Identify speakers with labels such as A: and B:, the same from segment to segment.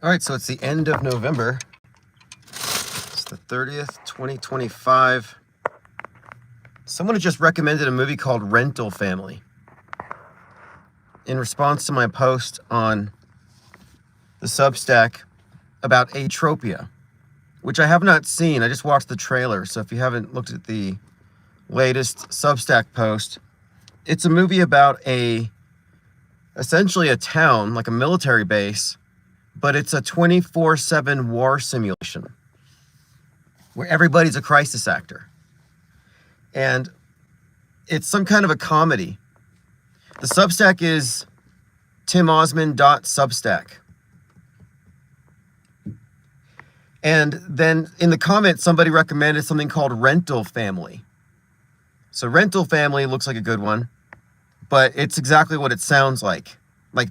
A: All right, so it's the end of November. It's the 30th, 2025. Someone had just recommended a movie called Rental Family in response to my post on the Substack about Atropia, which I have not seen. I just watched the trailer, so if you haven't looked at the latest Substack post, it's a movie about essentially a town, like a military base, but it's a 24/7 war simulation where everybody's a crisis actor. And it's some kind of a comedy. The Substack is timosman.substack. And then in the comments, somebody recommended something called Rental Family. So Rental Family looks like a good one, but it's exactly what it sounds like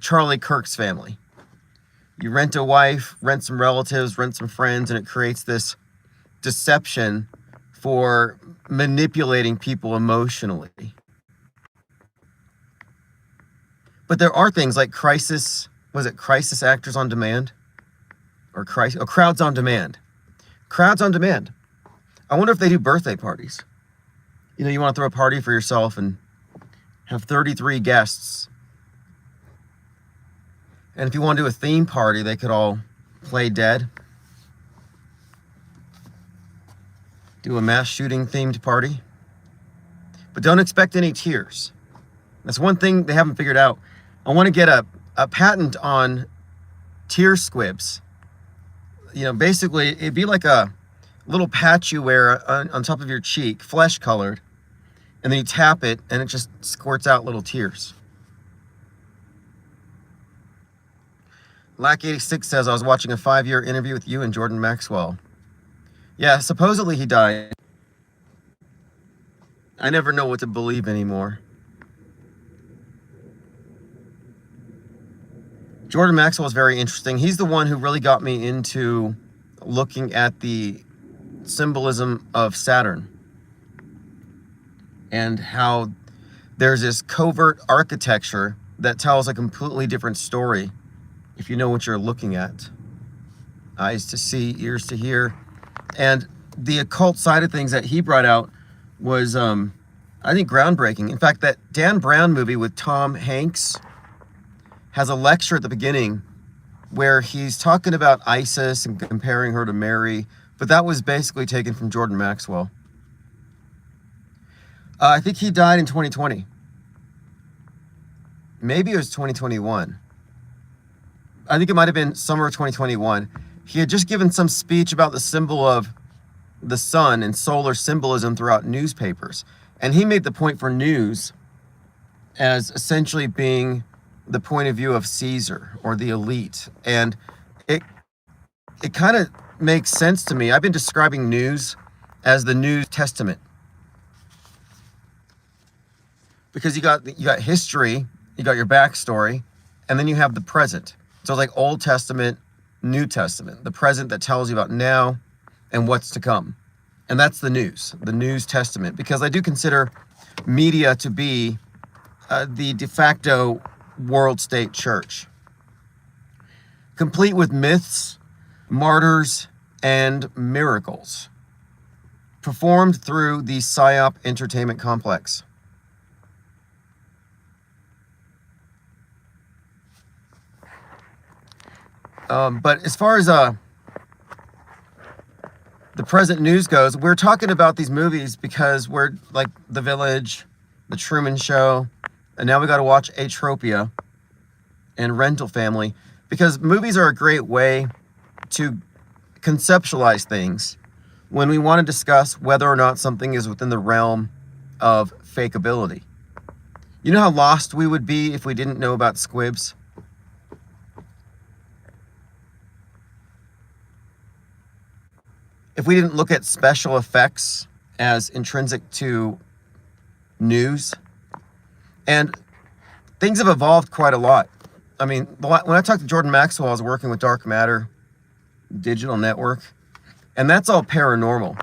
A: Charlie Kirk's family. You rent a wife, rent some relatives, rent some friends, and it creates this deception for manipulating people emotionally. But there are things like crisis actors on demand? Or crowds on demand. Crowds on demand. I wonder if they do birthday parties. You know, you want to throw a party for yourself and have 33 guests. And if you want to do a theme party, they could all play dead. Do a mass shooting themed party. But don't expect any tears. That's one thing they haven't figured out. I want to get a patent on tear squibs. You know, basically, it'd be like a little patch you wear on top of your cheek, flesh colored, and then you tap it, and it just squirts out little tears. Lack86 says, I was watching a 5-year interview with you and Jordan Maxwell. Yeah, supposedly he died. I never know what to believe anymore. Jordan Maxwell is very interesting. He's the one who really got me into looking at the symbolism of Saturn and how there's this covert architecture that tells a completely different story if you know what you're looking at. Eyes to see, ears to hear. And the occult side of things that he brought out was, I think, groundbreaking. In fact, that Dan Brown movie with Tom Hanks has a lecture at the beginning where he's talking about Isis and comparing her to Mary, but that was basically taken from Jordan Maxwell. I think he died in 2020. Maybe it was 2021. I think it might have been summer of 2021. He had just given some speech about the symbol of the sun and solar symbolism throughout newspapers. And he made the point for news as essentially being the point of view of Caesar or the elite. And it kind of makes sense to me. I've been describing news as the New Testament. Because you got history, you got your backstory, and then you have the present. So it's like Old Testament, New Testament, the present that tells you about now and what's to come. And that's the News Testament, because I do consider media to be the de facto world state church, complete with myths, martyrs, and miracles, performed through the PSyop Entertainment Complex. But as far as the present news goes, we're talking about these movies because we're like The Village, The Truman Show, and now we got to watch Atropia and Rental Family, because movies are a great way to conceptualize things when we want to discuss whether or not something is within the realm of fakeability. You know how lost we would be if we didn't know about squibs? If we didn't look at special effects as intrinsic to news. And things have evolved quite a lot. I mean, when I talked to Jordan Maxwell, I was working with Dark Matter Digital Network, and that's all paranormal.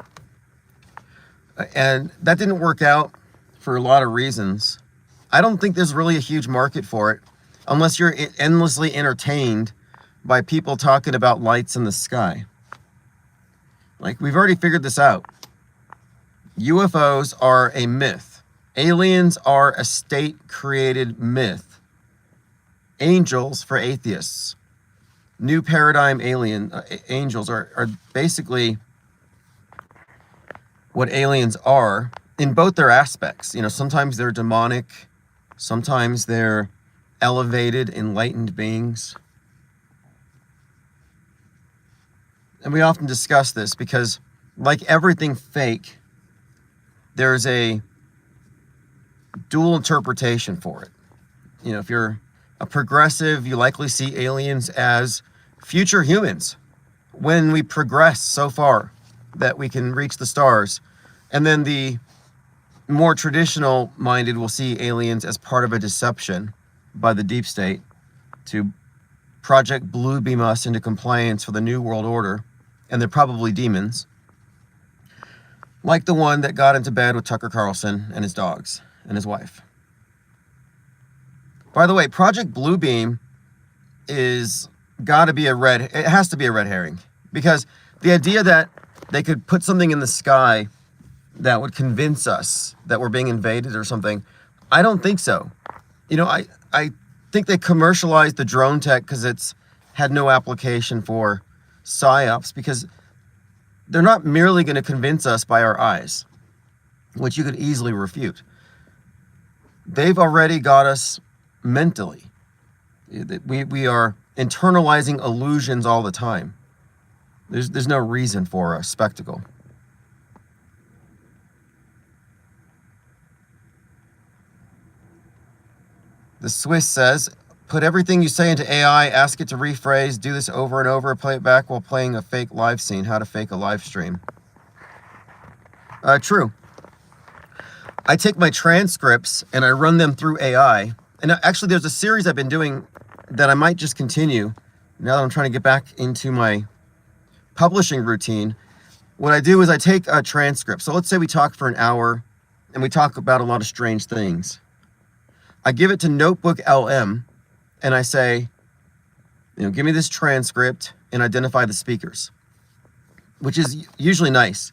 A: And that didn't work out for a lot of reasons. I don't think there's really a huge market for it unless you're endlessly entertained by people talking about lights in the sky. Like, we've already figured this out. UFOs are a myth. Aliens are a state-created myth. Angels for atheists. New paradigm angels are basically what aliens are in both their aspects. You know, sometimes they're demonic, sometimes they're elevated, enlightened beings. And we often discuss this because, like everything fake, there's a dual interpretation for it. You know, if you're a progressive, you likely see aliens as future humans when we progress so far that we can reach the stars. And then the more traditional minded will see aliens as part of a deception by the deep state to Project Blue Beam us into compliance for the New World Order. And they're probably demons, like the one that got into bed with Tucker Carlson and his dogs and his wife. By the way, Project Bluebeam is got to be it has to be a red herring, because the idea that they could put something in the sky that would convince us that we're being invaded or something, I don't think so. You know, I think they commercialized the drone tech because it's had no application for PSYOPs, because they're not merely going to convince us by our eyes, which you could easily refute. They've already got us mentally. We are internalizing illusions all the time. There's no reason for a spectacle. The Swiss says, put everything you say into AI, ask it to rephrase, do this over and over, play it back while playing a fake live scene. How to fake a live stream. True. I take my transcripts and I run them through AI. And actually, there's a series I've been doing that I might just continue now that I'm trying to get back into my publishing routine. What I do is I take a transcript. So let's say we talk for an hour and we talk about a lot of strange things. I give it to Notebook LM and I say, you know, give me this transcript and identify the speakers, which is usually nice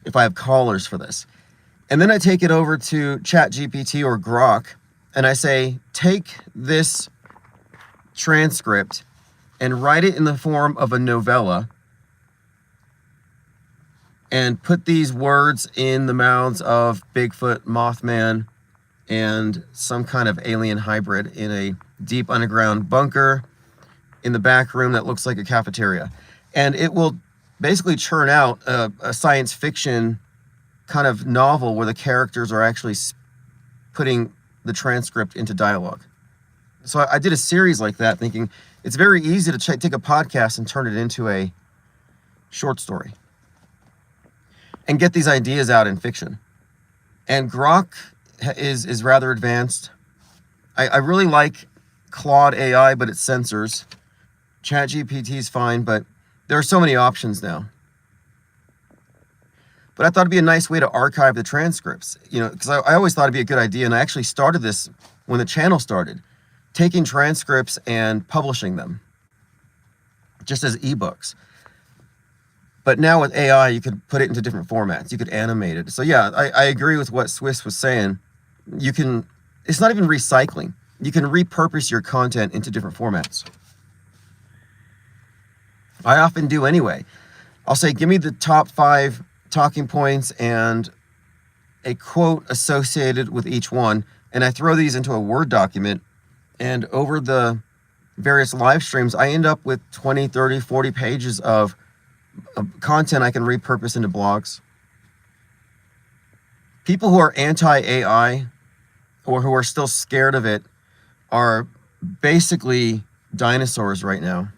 A: if I have callers for this. And then I take it over to ChatGPT or Grok and I say, take this transcript and write it in the form of a novella and put these words in the mouths of Bigfoot, Mothman, and some kind of alien hybrid in a deep underground bunker in the back room that looks like a cafeteria. And it will basically churn out a science fiction kind of novel where the characters are actually putting the transcript into dialogue. So I did a series like that, thinking it's very easy to take a podcast and turn it into a short story and get these ideas out in fiction. And Grok is rather advanced. I really like Claude AI, but it censors. ChatGPT is fine, but there are so many options now. But I thought it'd be a nice way to archive the transcripts, you know, because I always thought it'd be a good idea, and I actually started this when the channel started, taking transcripts and publishing them just as ebooks. But now with AI, you could put it into different formats. You could animate it. So yeah, I agree with what Swiss was saying. You can, it's not even recycling. You can repurpose your content into different formats. I often do anyway. I'll say, give me the top 5 talking points and a quote associated with each one. And I throw these into a Word document. And over the various live streams, I end up with 20, 30, 40 pages of content I can repurpose into blogs. People who are anti-AI or who are still scared of it are basically dinosaurs right now.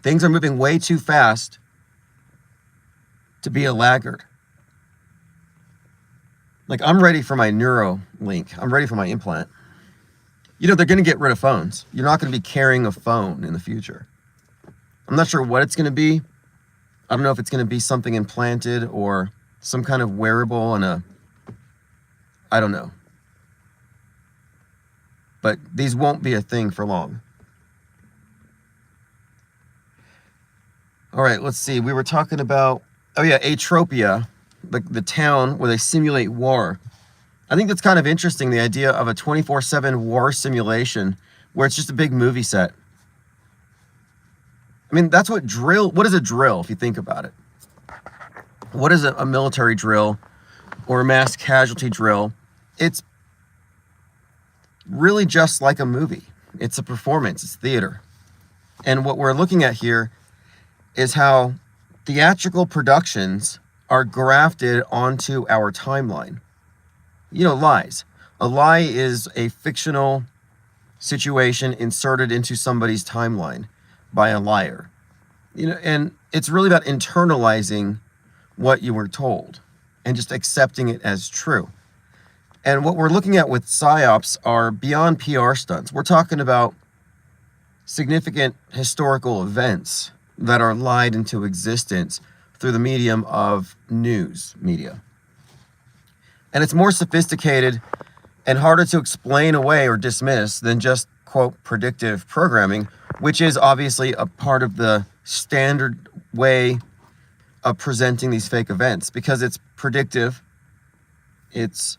A: Things are moving way too fast to be a laggard. Like, I'm ready for my Neuralink. I'm ready for my implant. You know, they're going to get rid of phones. You're not going to be carrying a phone in the future. I'm not sure what it's going to be. I don't know if it's going to be something implanted or some kind of wearable and I don't know. But these won't be a thing for long. All right, let's see. We were talking about, oh yeah, Atropia, the town where they simulate war. I think that's kind of interesting, the idea of a 24/7 war simulation where it's just a big movie set. I mean, that's what is a drill if you think about it? What is a military drill or a mass casualty drill? It's really just like a movie. It's a performance, it's theater. And what we're looking at here is how theatrical productions are grafted onto our timeline. You know, lies. A lie is a fictional situation inserted into somebody's timeline by a liar. You know, and it's really about internalizing what you were told and just accepting it as true. And what we're looking at with PSYOPs are beyond PR stunts. We're talking about significant historical events that are lied into existence through the medium of news media. And it's more sophisticated and harder to explain away or dismiss than just, quote, predictive programming, which is obviously a part of the standard way of presenting these fake events, because it's predictive, it's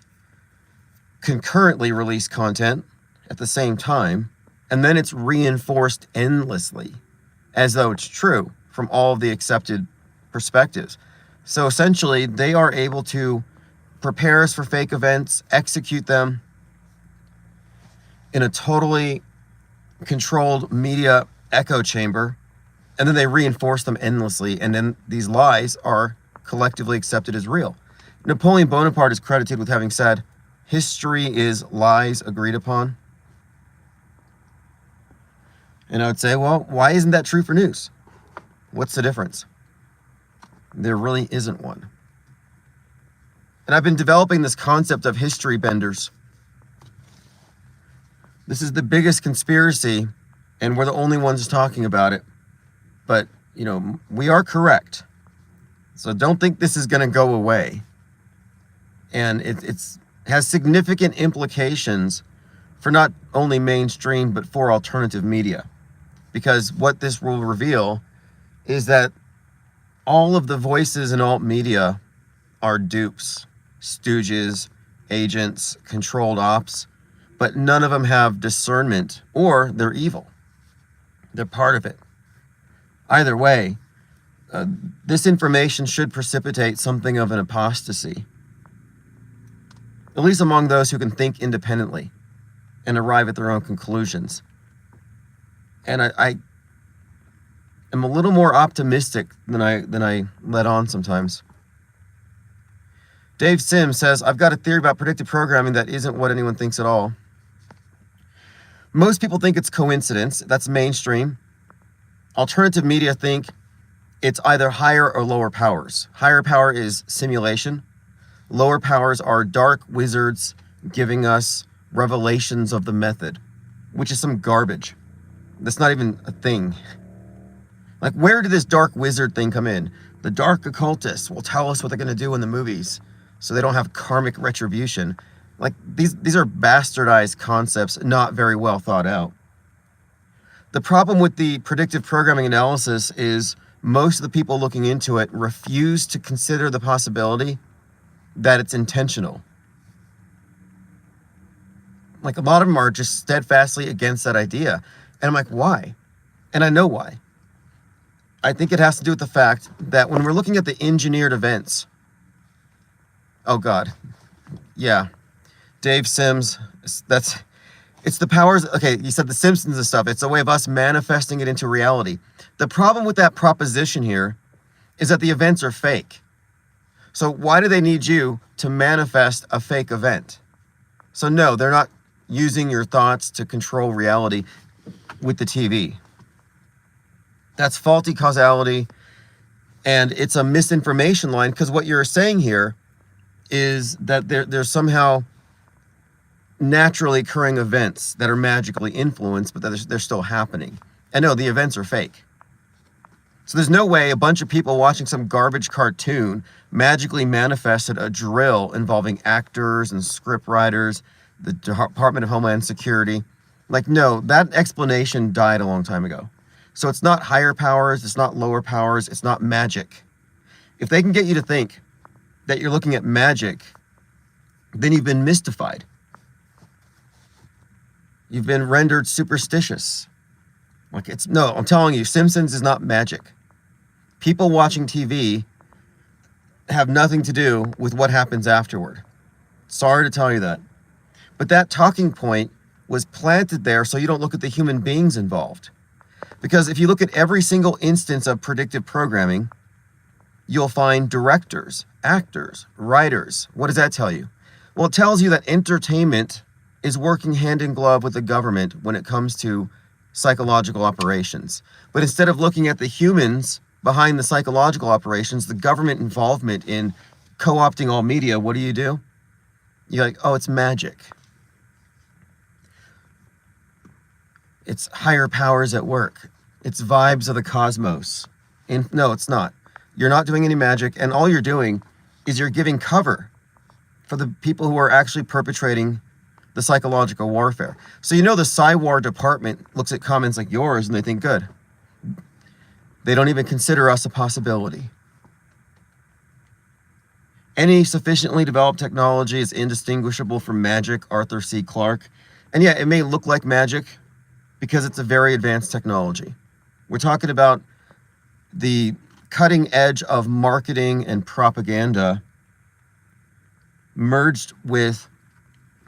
A: concurrently released content at the same time, and then it's reinforced endlessly as though it's true from all of the accepted perspectives. So essentially, they are able to prepare us for fake events, execute them in a totally controlled media echo chamber, and then they reinforce them endlessly, and then these lies are collectively accepted as real. Napoleon Bonaparte is credited with having said, "History is lies agreed upon." And I would say, well, why isn't that true for news? What's the difference? There really isn't one. And I've been developing this concept of history benders. This is the biggest conspiracy, and we're the only ones talking about it. But, you know, we are correct. So don't think this is going to go away. And it has significant implications for not only mainstream, but for alternative media. Because what this will reveal is that all of the voices in alt media are dupes, stooges, agents, controlled ops, but none of them have discernment, or they're evil. They're part of it. Either way, this information should precipitate something of an apostasy, at least among those who can think independently and arrive at their own conclusions. And I am a little more optimistic than I let on sometimes. Dave Sims says, "I've got a theory about predictive programming that isn't what anyone thinks at all. Most people think it's coincidence. That's mainstream. Alternative media think it's either higher or lower powers. Higher power is simulation. Lower powers are dark wizards giving us revelations of the method, which is some garbage. That's not even a thing. Like, where did this dark wizard thing come in? The dark occultists will tell us what they're going to do in the movies so they don't have karmic retribution. Like, these are bastardized concepts, not very well thought out. The problem with the predictive programming analysis is most of the people looking into it refuse to consider the possibility that it's intentional. Like, a lot of them are just steadfastly against that idea. And I'm like, why? And I know why. I think it has to do with the fact that when we're looking at the engineered events, oh God, yeah, Dave Sims, it's the powers, okay, you said the Simpsons and stuff, it's a way of us manifesting it into reality. The problem with that proposition here is that the events are fake. So why do they need you to manifest a fake event? So no, they're not using your thoughts to control reality with the TV. That's faulty causality, and it's a misinformation line, because what you're saying here is that there's somehow naturally occurring events that are magically influenced, but that they're still happening. And no, the events are fake. So there's no way a bunch of people watching some garbage cartoon magically manifested a drill involving actors and script writers, the Department of Homeland Security. Like, no, that explanation died a long time ago. So it's not higher powers, it's not lower powers, it's not magic. If they can get you to think that you're looking at magic, then you've been mystified. You've been rendered superstitious. No, I'm telling you, Simpsons is not magic. People watching TV have nothing to do with what happens afterward. Sorry to tell you that. But that talking point was planted there so you don't look at the human beings involved. Because if you look at every single instance of predictive programming, you'll find directors, actors, writers. What does that tell you? Well, it tells you that entertainment is working hand in glove with the government when it comes to psychological operations. But instead of looking at the humans behind the psychological operations, the government involvement in co-opting all media, what do? You're like, oh, it's magic. It's higher powers at work. It's vibes of the cosmos. And no, it's not. You're not doing any magic, and all you're doing is you're giving cover for the people who are actually perpetrating the psychological warfare. So the Psywar department looks at comments like yours and they think, good. They don't even consider us a possibility. Any sufficiently developed technology is indistinguishable from magic, Arthur C. Clarke. And yeah, it may look like magic because it's a very advanced technology. We're talking about the cutting edge of marketing and propaganda merged with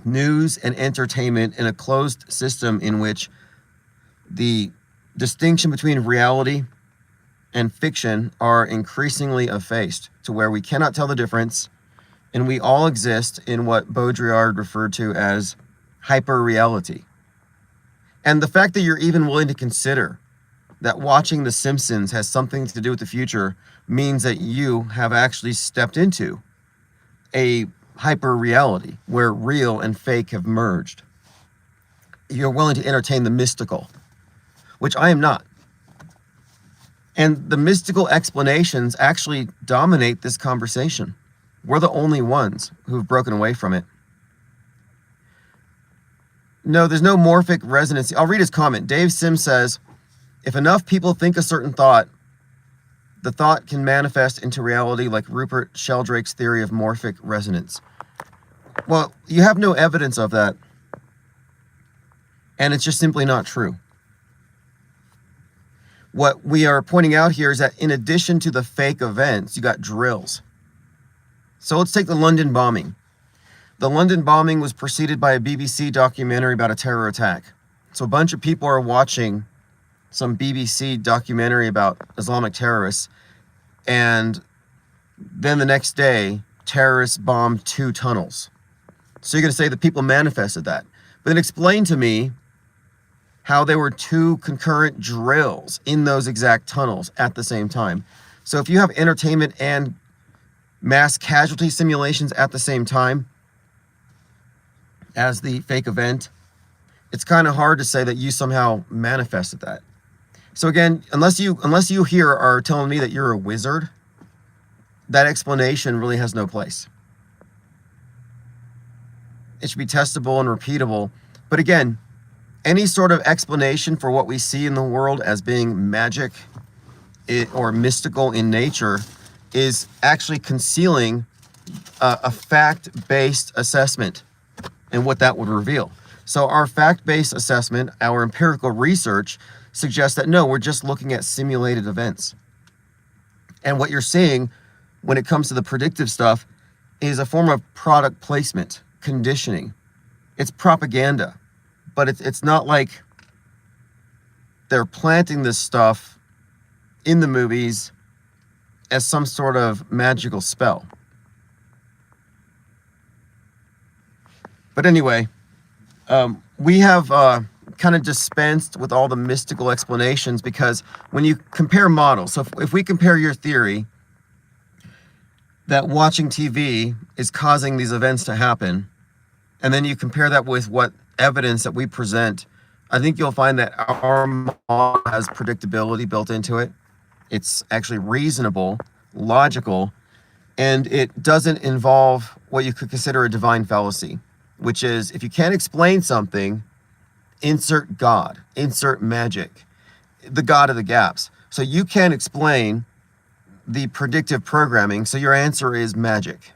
A: news and entertainment in a closed system in which the distinction between reality and fiction are increasingly effaced to where we cannot tell the difference, and we all exist in what Baudrillard referred to as hyper-reality. And the fact that you're even willing to consider that watching The Simpsons has something to do with the future means that you have actually stepped into a hyper-reality where real and fake have merged. You're willing to entertain the mystical, which I am not. And the mystical explanations actually dominate this conversation. We're the only ones who've broken away from it. No, there's no morphic resonancy. I'll read his comment. Dave Sim says, if enough people think a certain thought, the thought can manifest into reality like Rupert Sheldrake's theory of morphic resonance. Well, you have no evidence of that. And it's just simply not true. What we are pointing out here is that in addition to the fake events, you got drills. So let's take the London bombing. The London bombing was preceded by a BBC documentary about a terror attack. So a bunch of people are watching some BBC documentary about Islamic terrorists, and then the next day, terrorists bombed 2 tunnels. So you're going to say the people manifested that. But then explain to me how there were 2 concurrent drills in those exact tunnels at the same time. So if you have entertainment and mass casualty simulations at the same time as the fake event, it's kind of hard to say that you somehow manifested that. So again, unless you here are telling me that you're a wizard, that explanation really has no place. It should be testable and repeatable. But again, any sort of explanation for what we see in the world as being magic or mystical in nature is actually concealing a fact-based assessment and what that would reveal. So our fact-based assessment, our empirical research, suggests that no, we're just looking at simulated events. And what you're seeing when it comes to the predictive stuff is a form of product placement, conditioning. It's propaganda, but it's not like they're planting this stuff in the movies as some sort of magical spell. But anyway, we have kind of dispensed with all the mystical explanations because when you compare models, so if we compare your theory that watching TV is causing these events to happen, and then you compare that with what evidence that we present, I think you'll find that our model has predictability built into it. It's actually reasonable, logical, and it doesn't involve what you could consider a divine fallacy, which is if you can't explain something, insert God, insert magic. the god of the gaps. So you can't explain the predictive programming, so your answer is magic.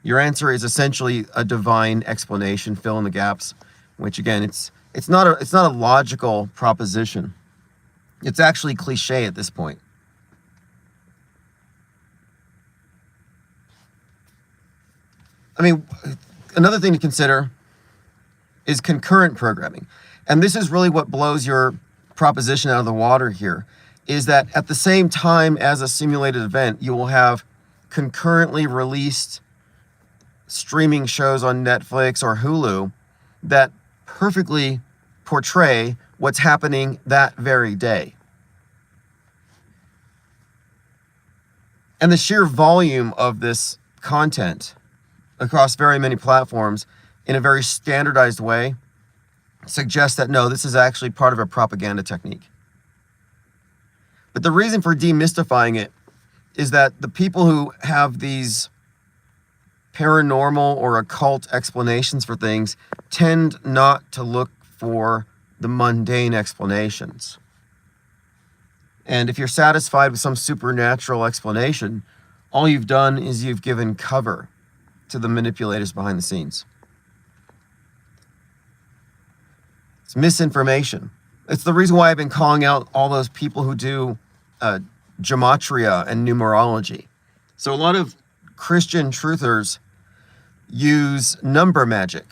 A: Your answer is essentially a divine explanation, fill in the gaps, which again, it's not a logical proposition. It's actually cliche at this point. I mean, another thing to consider is concurrent programming. And this is really what blows your proposition out of the water here, is that at the same time as a simulated event, you will have concurrently released streaming shows on Netflix or Hulu that perfectly portray what's happening that very day. And the sheer volume of this content across very many platforms in a very standardized way suggests that no, this is actually part of a propaganda technique. But the reason for demystifying it is that the people who have these paranormal or occult explanations for things tend not to look for the mundane explanations. And if you're satisfied with some supernatural explanation, all you've done is you've given cover to the manipulators behind the scenes. It's misinformation. It's the reason why I've been calling out all those people who do gematria and numerology. So a lot of Christian truthers use number magic,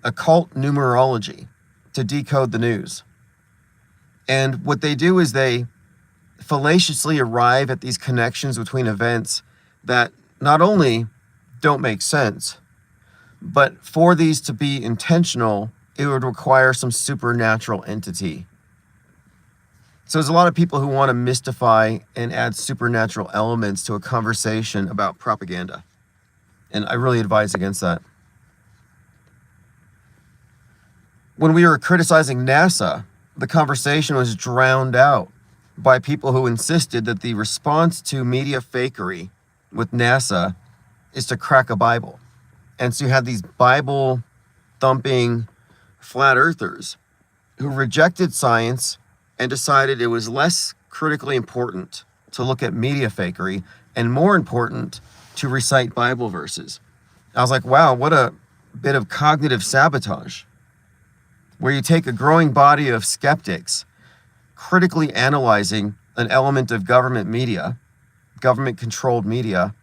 A: occult numerology, to decode the news. And what they do is they fallaciously arrive at these connections between events that not only don't make sense, but for these to be intentional, it would require some supernatural entity. So there's a lot of people who want to mystify and add supernatural elements to a conversation about propaganda. And I really advise against that. When we were criticizing NASA, the conversation was drowned out by people who insisted that the response to media fakery with NASA is to crack a Bible. And so you had these Bible thumping flat earthers who rejected science and decided it was less critically important to look at media fakery and more important to recite Bible verses. I was like, wow, what a bit of cognitive sabotage, where you take a growing body of skeptics critically analyzing an element of government media, government-controlled media,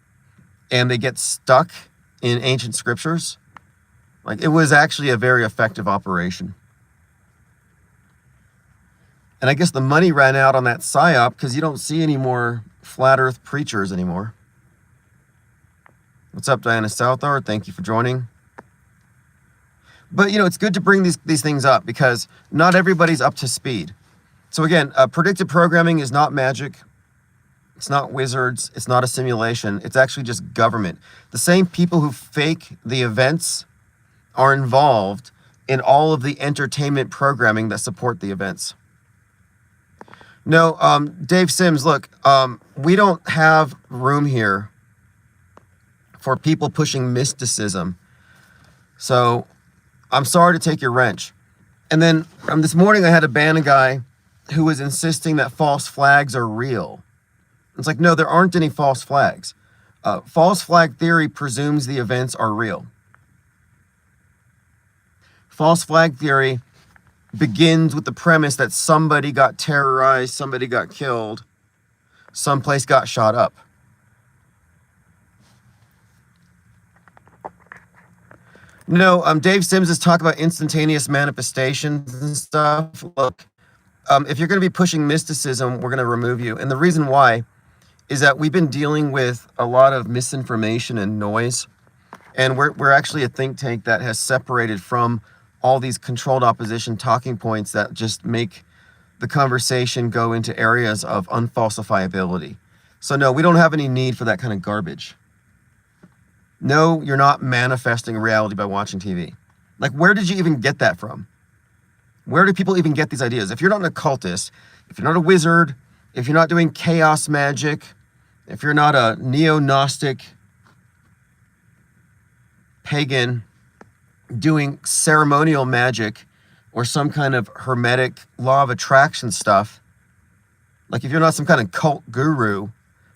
A: and they get stuck in ancient scriptures. Like, it was actually a very effective operation. And I guess the money ran out on that PSYOP because you don't see any more flat earth preachers anymore. What's up, Diana Southard? Thank you for joining. But, it's good to bring these things up because not everybody's up to speed. So again, predictive programming is not magic. It's not wizards. It's not a simulation. It's actually just government. The same people who fake the events are involved in all of the entertainment programming that support the events. No, Dave Sims, look, we don't have room here for people pushing mysticism. So I'm sorry to take your wrench. And then this morning I had to ban a guy who was insisting that false flags are real. It's like, no, there aren't any false flags. False flag theory presumes the events are real. False flag theory begins with the premise that somebody got terrorized, somebody got killed, someplace got shot up. No, Dave Sims is talking about instantaneous manifestations and stuff. Look, if you're going to be pushing mysticism, we're going to remove you. And the reason why is that we've been dealing with a lot of misinformation and noise. And we're actually a think tank that has separated from all these controlled opposition talking points that just make the conversation go into areas of unfalsifiability. So no, we don't have any need for that kind of garbage. No, you're not manifesting reality by watching TV. Like, where did you even get that from? Where do people even get these ideas? If you're not an occultist, if you're not a wizard, if you're not doing chaos magic, if you're not a neo-Gnostic pagan doing ceremonial magic or some kind of hermetic law of attraction stuff, like if you're not some kind of cult guru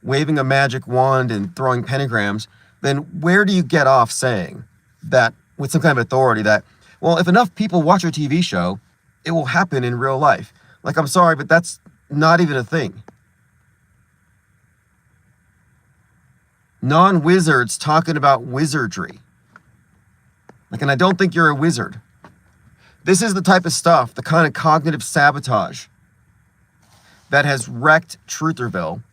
A: waving a magic wand and throwing pentagrams, then where do you get off saying that with some kind of authority that, well, if enough people watch your TV show, it will happen in real life? Like, I'm sorry, but that's not even a thing. Non-wizards talking about wizardry. Like, and I don't think you're a wizard. This is the type of stuff, the kind of cognitive sabotage that has wrecked Trutherville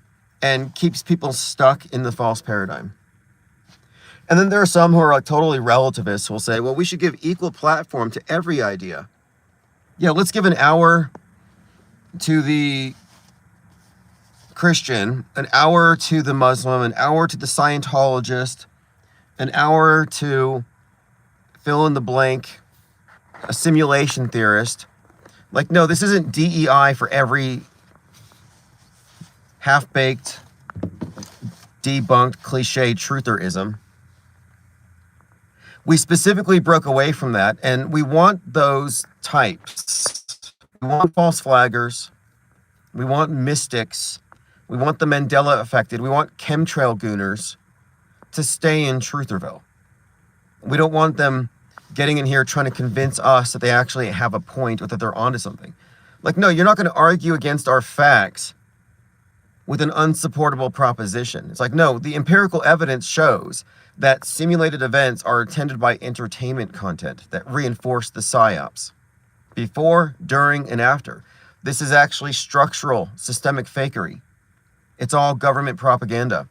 A: and keeps people stuck in the false paradigm. And then there are some who are like totally relativists who will say, well, we should give equal platform to every idea. Yeah, let's give an hour to the Christian, an hour to the Muslim, an hour to the Scientologist, an hour to fill in the blank, a simulation theorist. Like, no, this isn't DEI for every half-baked, debunked, cliche trutherism. We specifically broke away from that, and we want those types. We want false flaggers. We want mystics. We want the Mandela affected. We want chemtrail gooners to stay in Trutherville. We don't want them getting in here trying to convince us that they actually have a point or that they're onto something. Like, no, you're not going to argue against our facts with an unsupportable proposition. It's like, no, the empirical evidence shows that simulated events are attended by entertainment content that reinforce the PSYOPs before, during, and after. This is actually structural, systemic fakery. It's all government propaganda.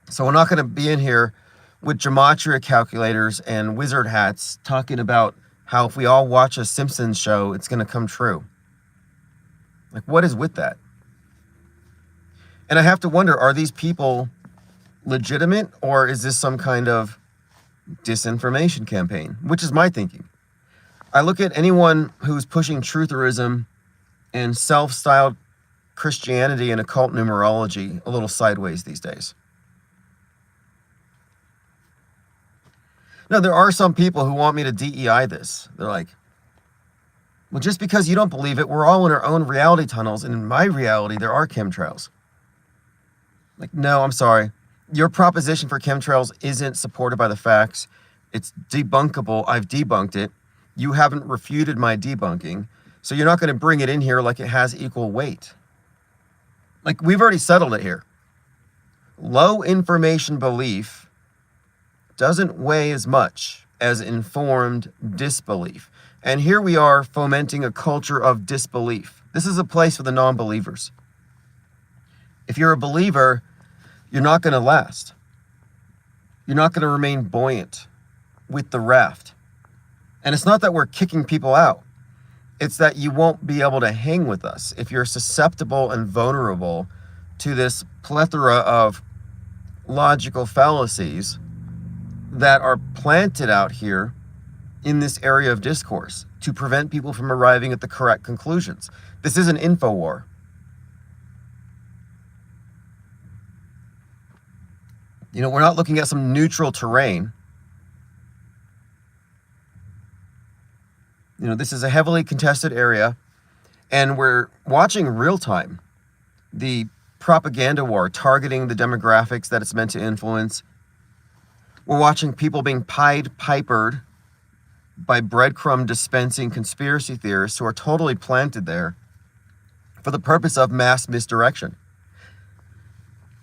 A: So we're not going to be in here with gematria calculators and wizard hats talking about how if we all watch a Simpsons show, it's going to come true. Like, what is with that? And I have to wonder, are these people legitimate, or is this some kind of disinformation campaign? Which is my thinking. I look at anyone who's pushing trutherism and self-styled Christianity and occult numerology a little sideways these days. Now, there are some people who want me to DEI this. They're like, well, just because you don't believe it, we're all in our own reality tunnels, and in my reality, there are chemtrails. Like, no, I'm sorry. Your proposition for chemtrails isn't supported by the facts. It's debunkable. I've debunked it. You haven't refuted my debunking, so you're not going to bring it in here like it has equal weight. Like, we've already settled it here. Low information belief doesn't weigh as much as informed disbelief. And here we are fomenting a culture of disbelief. This is a place for the non-believers. If you're a believer, you're not going to last. You're not going to remain buoyant with the raft. And it's not that we're kicking people out. It's that you won't be able to hang with us if you're susceptible and vulnerable to this plethora of logical fallacies that are planted out here in this area of discourse to prevent people from arriving at the correct conclusions. This is an info war. You know, we're not looking at some neutral terrain. You know, this is a heavily contested area, and we're watching real time the propaganda war targeting the demographics that it's meant to influence. We're watching people being Pied Pipered by breadcrumb dispensing conspiracy theorists who are totally planted there for the purpose of mass misdirection.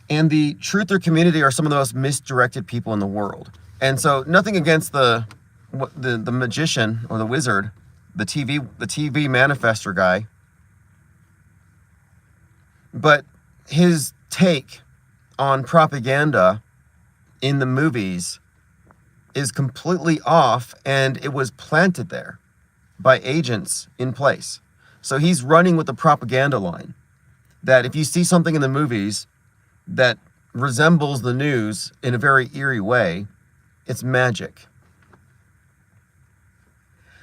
A: And the truther community are some of the most misdirected people in the world. And so nothing against the magician or the wizard, the TV manifester guy, but his take on propaganda in the movies is completely off, and it was planted there by agents in place. So he's running with the propaganda line that if you see something in the movies that resembles the news in a very eerie way, it's magic.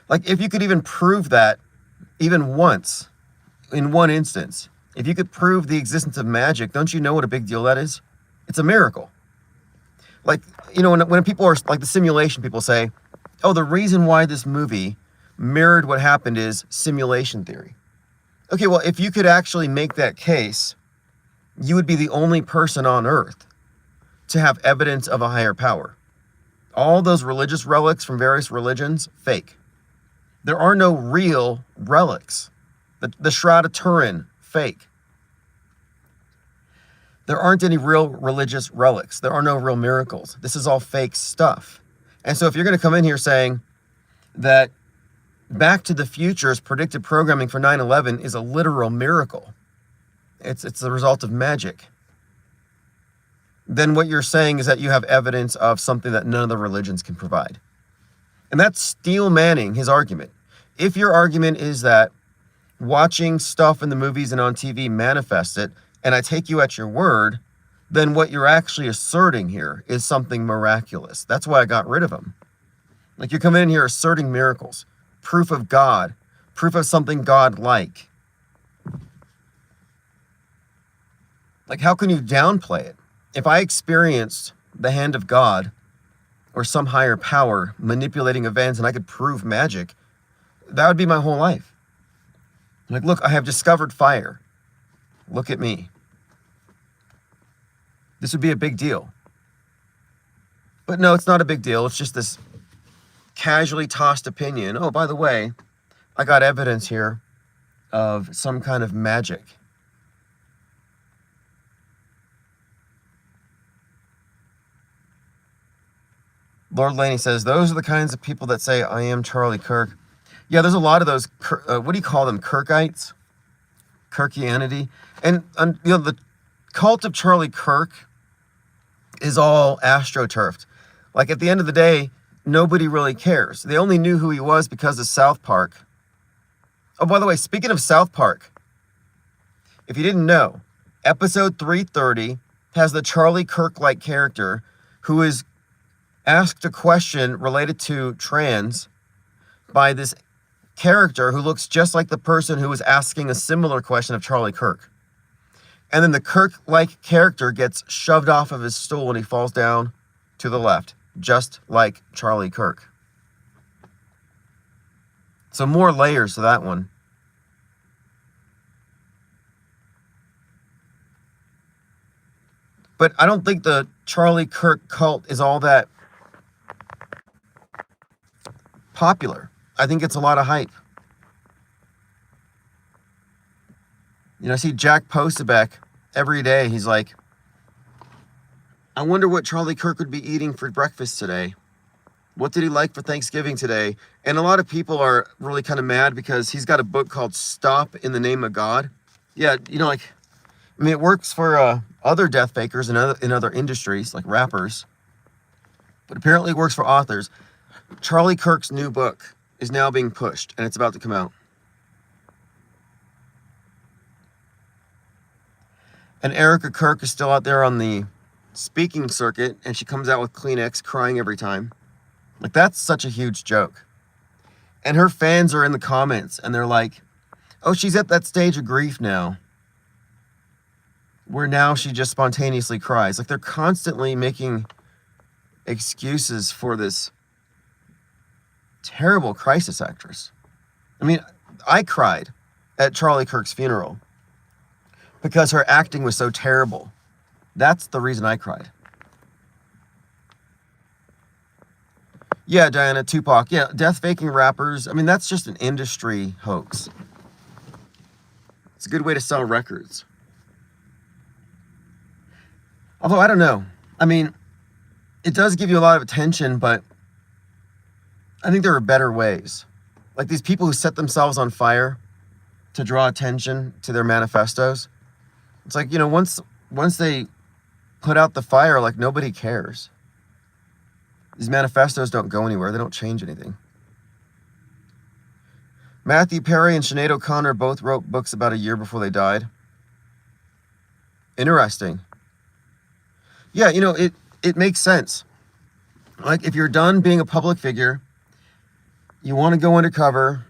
A: Like, if you could even prove that even once, in one instance, if you could prove the existence of magic, don't you know what a big deal that is? It's a miracle. Like, you know, when people are, like the simulation people say, oh, the reason why this movie mirrored what happened is simulation theory. Okay, well, if you could actually make that case, you would be the only person on earth to have evidence of a higher power. All those religious relics from various religions, fake. There are no real relics. The Shroud of Turin, fake. There aren't any real religious relics. There are no real miracles. This is all fake stuff. And so if you're going to come in here saying that Back to the Future's predictive programming for 9/11 is a literal miracle, it's the result of magic, then what you're saying is that you have evidence of something that none of the religions can provide. And that's steel manning his argument. If your argument is that watching stuff in the movies and on TV manifests it, and I take you at your word, then what you're actually asserting here is something miraculous. That's why I got rid of him. Like, you're coming in here asserting miracles, proof of God, proof of something God-like. Like, how can you downplay it? If I experienced the hand of God or some higher power manipulating events and I could prove magic, that would be my whole life. Like, look, I have discovered fire. Look at me. This would be a big deal. But no, it's not a big deal. It's just this casually tossed opinion. Oh, by the way, I got evidence here of some kind of magic. Lord Laney says, those are the kinds of people that say, I am Charlie Kirk. Yeah, there's a lot of those, what do you call them, Kirkites? Kirkianity. And you know, the cult of Charlie Kirk is all astroturfed. Like, at the end of the day, nobody really cares. They only knew who he was because of South Park. Oh, by the way, speaking of South Park, if you didn't know, episode 330 has the Charlie Kirk-like character who is asked a question related to trans by this character who looks just like the person who was asking a similar question of Charlie Kirk. And then the Kirk-like character gets shoved off of his stool and he falls down to the left, just like Charlie Kirk. So more layers to that one. But I don't think the Charlie Kirk cult is all that popular. I think it's a lot of hype. You know, I see Jack Posobiec every day. He's like, I wonder what Charlie Kirk would be eating for breakfast today. What did he like for Thanksgiving today? And a lot of people are really kind of mad because he's got a book called Stop in the Name of God. Yeah, you know, like, I mean, it works for other death fakers in other industries, like rappers. But apparently it works for authors. Charlie Kirk's new book is now being pushed, and it's about to come out. And Erica Kirk is still out there on the speaking circuit, and she comes out with Kleenex crying every time. Like, that's such a huge joke. And her fans are in the comments, and they're like, oh, she's at that stage of grief now, where now she just spontaneously cries. Like, they're constantly making excuses for this terrible crisis actress. I mean, I cried at Charlie Kirk's funeral because her acting was so terrible. That's the reason I cried. Yeah, Diana, Tupac. Yeah, death faking rappers. I mean, that's just an industry hoax. It's a good way to sell records. Although, I don't know. I mean, it does give you a lot of attention, but I think there are better ways. Like these people who set themselves on fire to draw attention to their manifestos. It's like, you know, once they put out the fire, like, nobody cares. These manifestos don't go anywhere. They don't change anything. Matthew Perry and Sinead O'Connor both wrote books about a year before they died. Interesting. Yeah, you know, it makes sense. Like, if you're done being a public figure, you want to go undercover,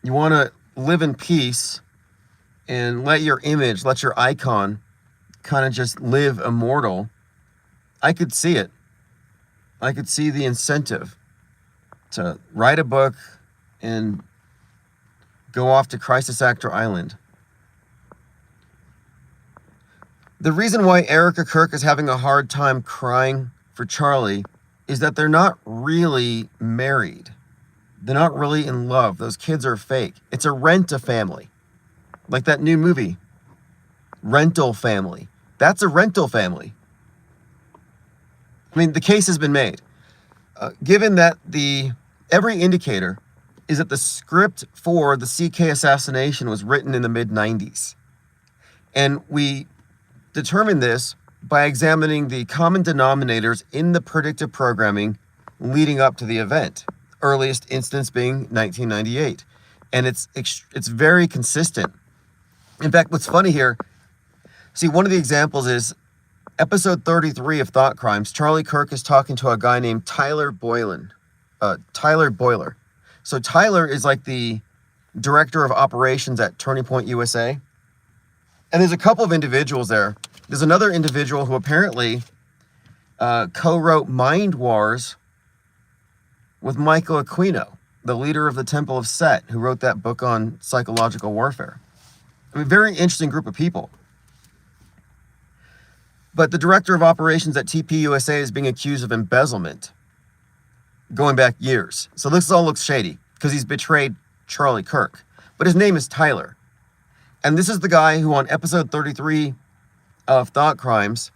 A: you want to live in peace, and let your image, let your icon kind of just live immortal, I could see it. I could see the incentive to write a book and go off to Crisis Actor Island. The reason why Erica Kirk is having a hard time crying for Charlie is that they're not really married. They're not really in love. Those kids are fake. It's a rent-a-family. Like that new movie, Rental Family. That's a rental family. I mean, the case has been made. Given that every indicator is that the script for the CK assassination was written in the mid-90s. And we determined this by examining the common denominators in the predictive programming leading up to the event. Earliest instance being 1998. And it's very consistent. In fact, what's funny here, see, one of the examples is episode 33 of Thought Crimes. Charlie Kirk is talking to a guy named Tyler Boyler. So Tyler is like the director of operations at Turning Point USA. And there's a couple of individuals there. There's another individual who apparently co-wrote Mind Wars with Michael Aquino, the leader of the Temple of Set, who wrote that book on psychological warfare. I mean, very interesting group of people. But the director of operations at TPUSA is being accused of embezzlement going back years. So this all looks shady because he's betrayed Charlie Kirk. But his name is Tyler. And this is the guy who on episode 33 of Thought Crimes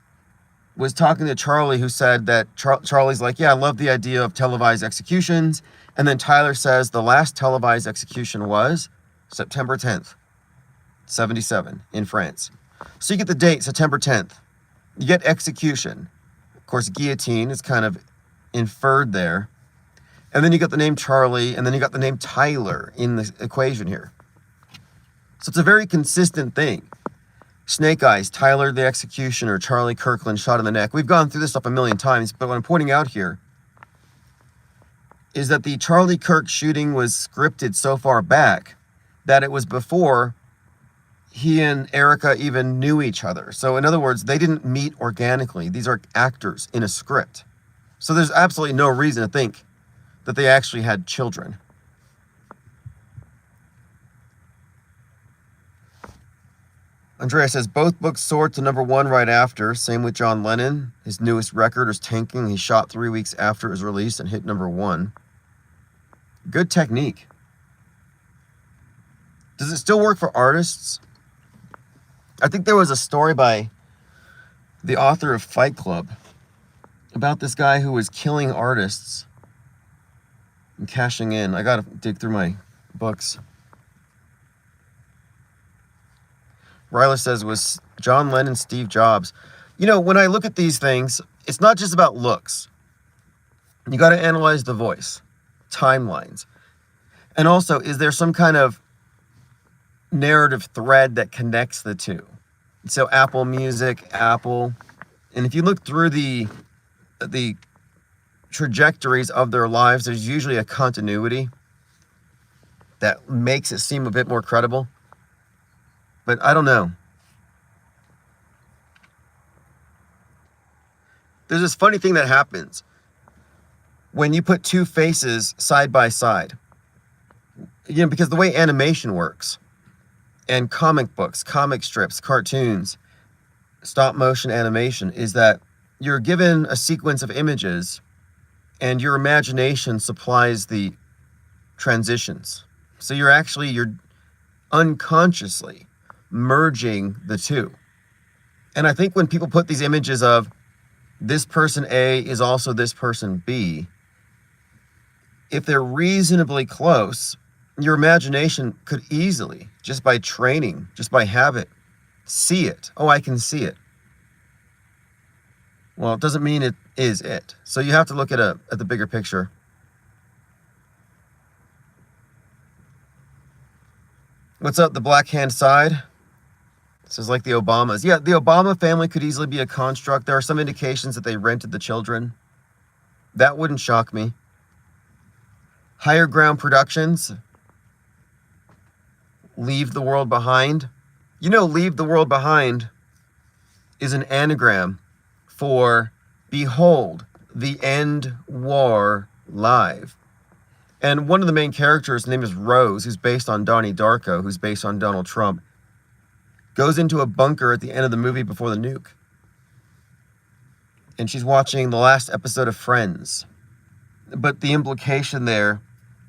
A: was talking to Charlie, who said that Charlie's like, yeah, I love the idea of televised executions. And then Tyler says the last televised execution was September 10th, 77 in France. So you get the date, September 10th. You get execution. Of course, guillotine is kind of inferred there. And then you got the name Charlie, and then you got the name Tyler in the equation here. So it's a very consistent thing. Snake Eyes, Tyler the Executioner, Charlie Kirkland shot in the neck. We've gone through this stuff a million times, but what I'm pointing out here is that the Charlie Kirk shooting was scripted so far back that it was before he and Erica even knew each other. So in other words, they didn't meet organically. These are actors in a script. So there's absolutely no reason to think that they actually had children. Andrea says, both books soared to #1 right after. Same with John Lennon. His newest record is Tanking. He shot 3 weeks after it was released and hit #1. Good technique. Does it still work for artists? I think there was a story by the author of Fight Club about this guy who was killing artists and cashing in. I gotta dig through my books. Ryla says, was John Lennon Steve Jobs? You know, when I look at these things, it's not just about looks. You got to analyze the voice, timelines. And also, is there some kind of narrative thread that connects the two? So Apple Music, Apple. And if you look through the trajectories of their lives, there's usually a continuity that makes it seem a bit more credible. But I don't know. There's this funny thing that happens when you put two faces side by side. You know, because the way animation works, and comic books, comic strips, cartoons, stop motion animation, is that you're given a sequence of images and your imagination supplies the transitions. So you're unconsciously merging the two. And I think when people put these images of this person A is also this person B, if they're reasonably close, your imagination could easily, just by training, just by habit, see it. Oh, I can see it. Well, it doesn't mean it is it. So you have to look at the bigger picture. What's up, the black hand side? This is like the Obamas. Yeah, the Obama family could easily be a construct. There are some indications that they rented the children. That wouldn't shock me. Higher Ground Productions. Leave the World Behind. You know, Leave the World Behind is an anagram for Behold the End War Live. And one of the main characters, name is Rose, who's based on Donnie Darko, who's based on Donald Trump, goes into a bunker at the end of the movie before the nuke. And she's watching the last episode of Friends. But the implication there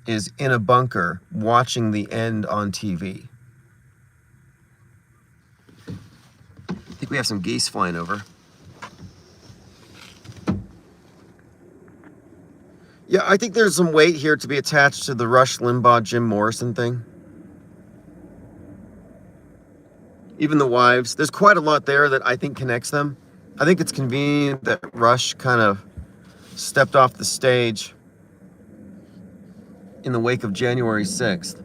A: is in a bunker watching the end on TV. I think we have some geese flying over. Yeah, I think there's some weight here to be attached to the Rush Limbaugh, Jim Morrison thing. Even the wives. There's quite a lot there that I think connects them. I think it's convenient that Rush kind of stepped off the stage in the wake of January 6th.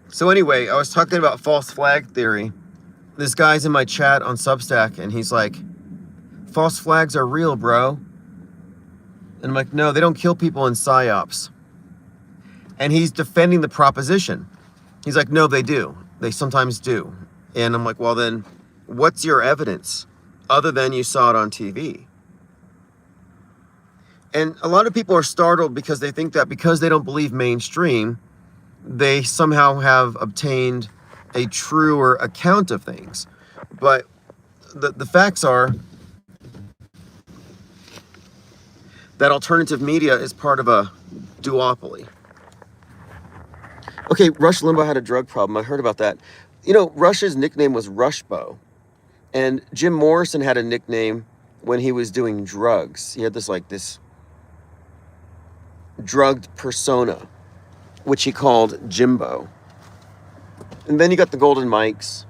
A: So anyway, I was talking about false flag theory. This guy's in my chat on Substack, and he's like, false flags are real, bro. And I'm like, no, they don't kill people in PSYOPs. And he's defending the proposition. He's like, no, they do. They sometimes do. And I'm like, well then, what's your evidence other than you saw it on TV? And a lot of people are startled because they think that because they don't believe mainstream, they somehow have obtained a truer account of things. But the facts are that alternative media is part of a duopoly. Okay, Rush Limbaugh had a drug problem. I heard about that. You know, Rush's nickname was Rushbo. And Jim Morrison had a nickname when he was doing drugs. He had this drugged persona, which he called Jimbo. And then you got the Golden Mikes.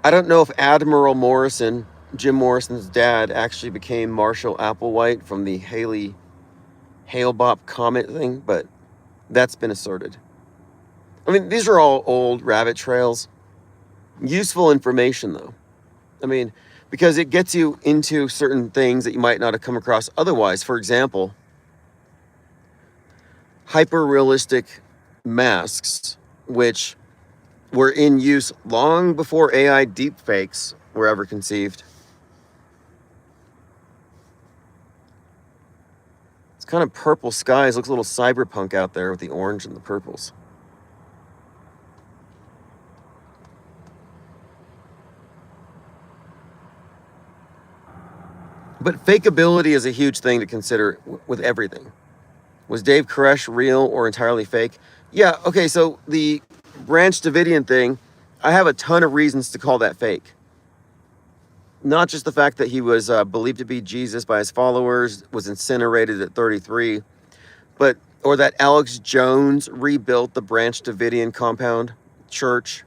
A: I don't know if Admiral Morrison, Jim Morrison's dad, actually became Marshall Applewhite from the Hale-Bopp comet thing, but that's been asserted. I mean, these are all old rabbit trails. Useful information, though. I mean, because it gets you into certain things that you might not have come across otherwise. For example, hyper-realistic masks, which were in use long before AI deepfakes were ever conceived. It's kind of purple skies. Looks a little cyberpunk out there with the orange and the purples. But fakeability is a huge thing to consider with everything. Was Dave Koresh real or entirely fake? Yeah, okay, so the Branch Davidian thing, I have a ton of reasons to call that fake. Not just the fact that he was believed to be Jesus by his followers, was incinerated at 33, or that Alex Jones rebuilt the Branch Davidian compound church.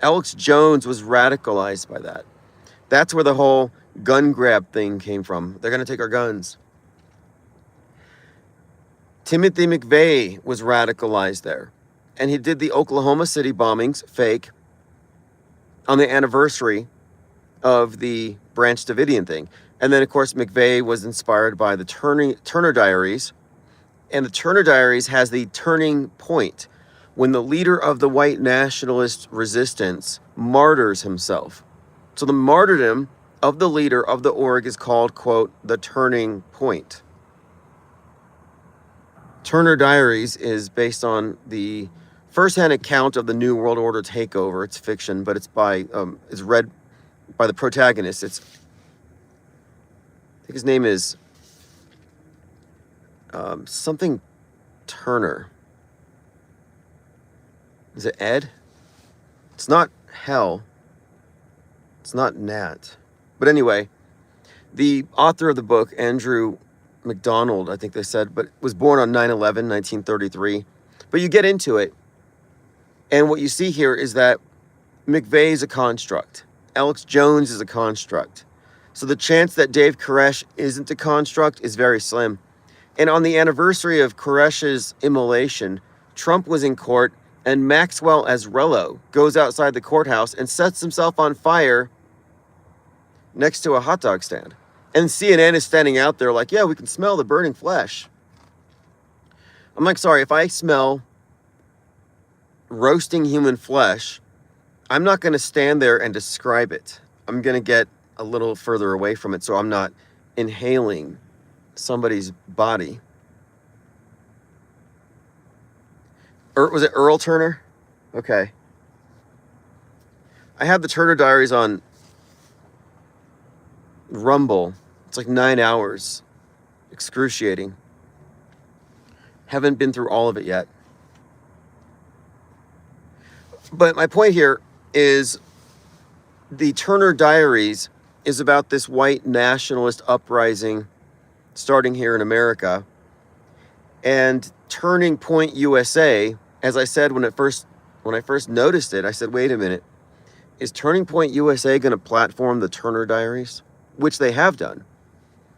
A: Alex Jones was radicalized by that. That's where the whole gun grab thing came from. They're going to take our guns. Timothy McVeigh was radicalized there. And he did the Oklahoma City bombings, fake, on the anniversary of the Branch Davidian thing. And then, of course, McVeigh was inspired by the Turner Diaries. And the Turner Diaries has the turning point when the leader of the white nationalist resistance martyrs himself. So the martyrdom of the leader of the org is called, quote, the turning point. Turner Diaries is based on the first-hand account of the New World Order takeover. It's fiction, but it's read by the protagonist. I think his name is something Turner. Is it Ed? It's not Hell. It's not Nat. But anyway, the author of the book, Andrew McDonald, I think they said, but was born on 9/11, 1933. But you get into it, and what you see here is that McVeigh is a construct. Alex Jones is a construct. So the chance that Dave Koresh isn't a construct is very slim. And on the anniversary of Koresh's immolation, Trump was in court, and Maxwell Azrello goes outside the courthouse and sets himself on fire next to a hot dog stand. And CNN is standing out there like, yeah, we can smell the burning flesh. I'm like, sorry, if I smell roasting human flesh, I'm not going to stand there and describe it. I'm going to get a little further away from it so I'm not inhaling somebody's body. Was it Earl Turner? Okay. I have the Turner Diaries on Rumble. It's like 9 hours. Excruciating. Haven't been through all of it yet. But my point here is the Turner Diaries is about this white nationalist uprising starting here in America. And Turning Point USA, as I said when I first noticed it, I said, wait a minute, is Turning Point USA going to platform the Turner Diaries? Which they have done.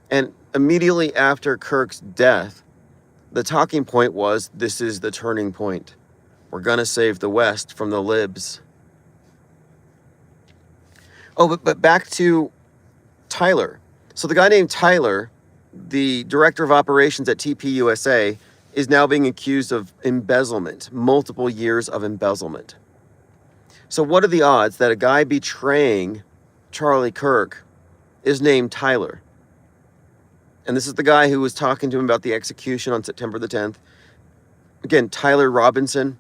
A: And immediately after Kirk's death, the talking point was, this is the turning point. We're going to save the West from the libs. Oh, but back to Tyler. So the guy named Tyler, the director of operations at TPUSA, is now being accused of embezzlement, multiple years of embezzlement. So what are the odds that a guy betraying Charlie Kirk is named Tyler? And this is the guy who was talking to him about the execution on September the 10th. Again, Tyler Robinson.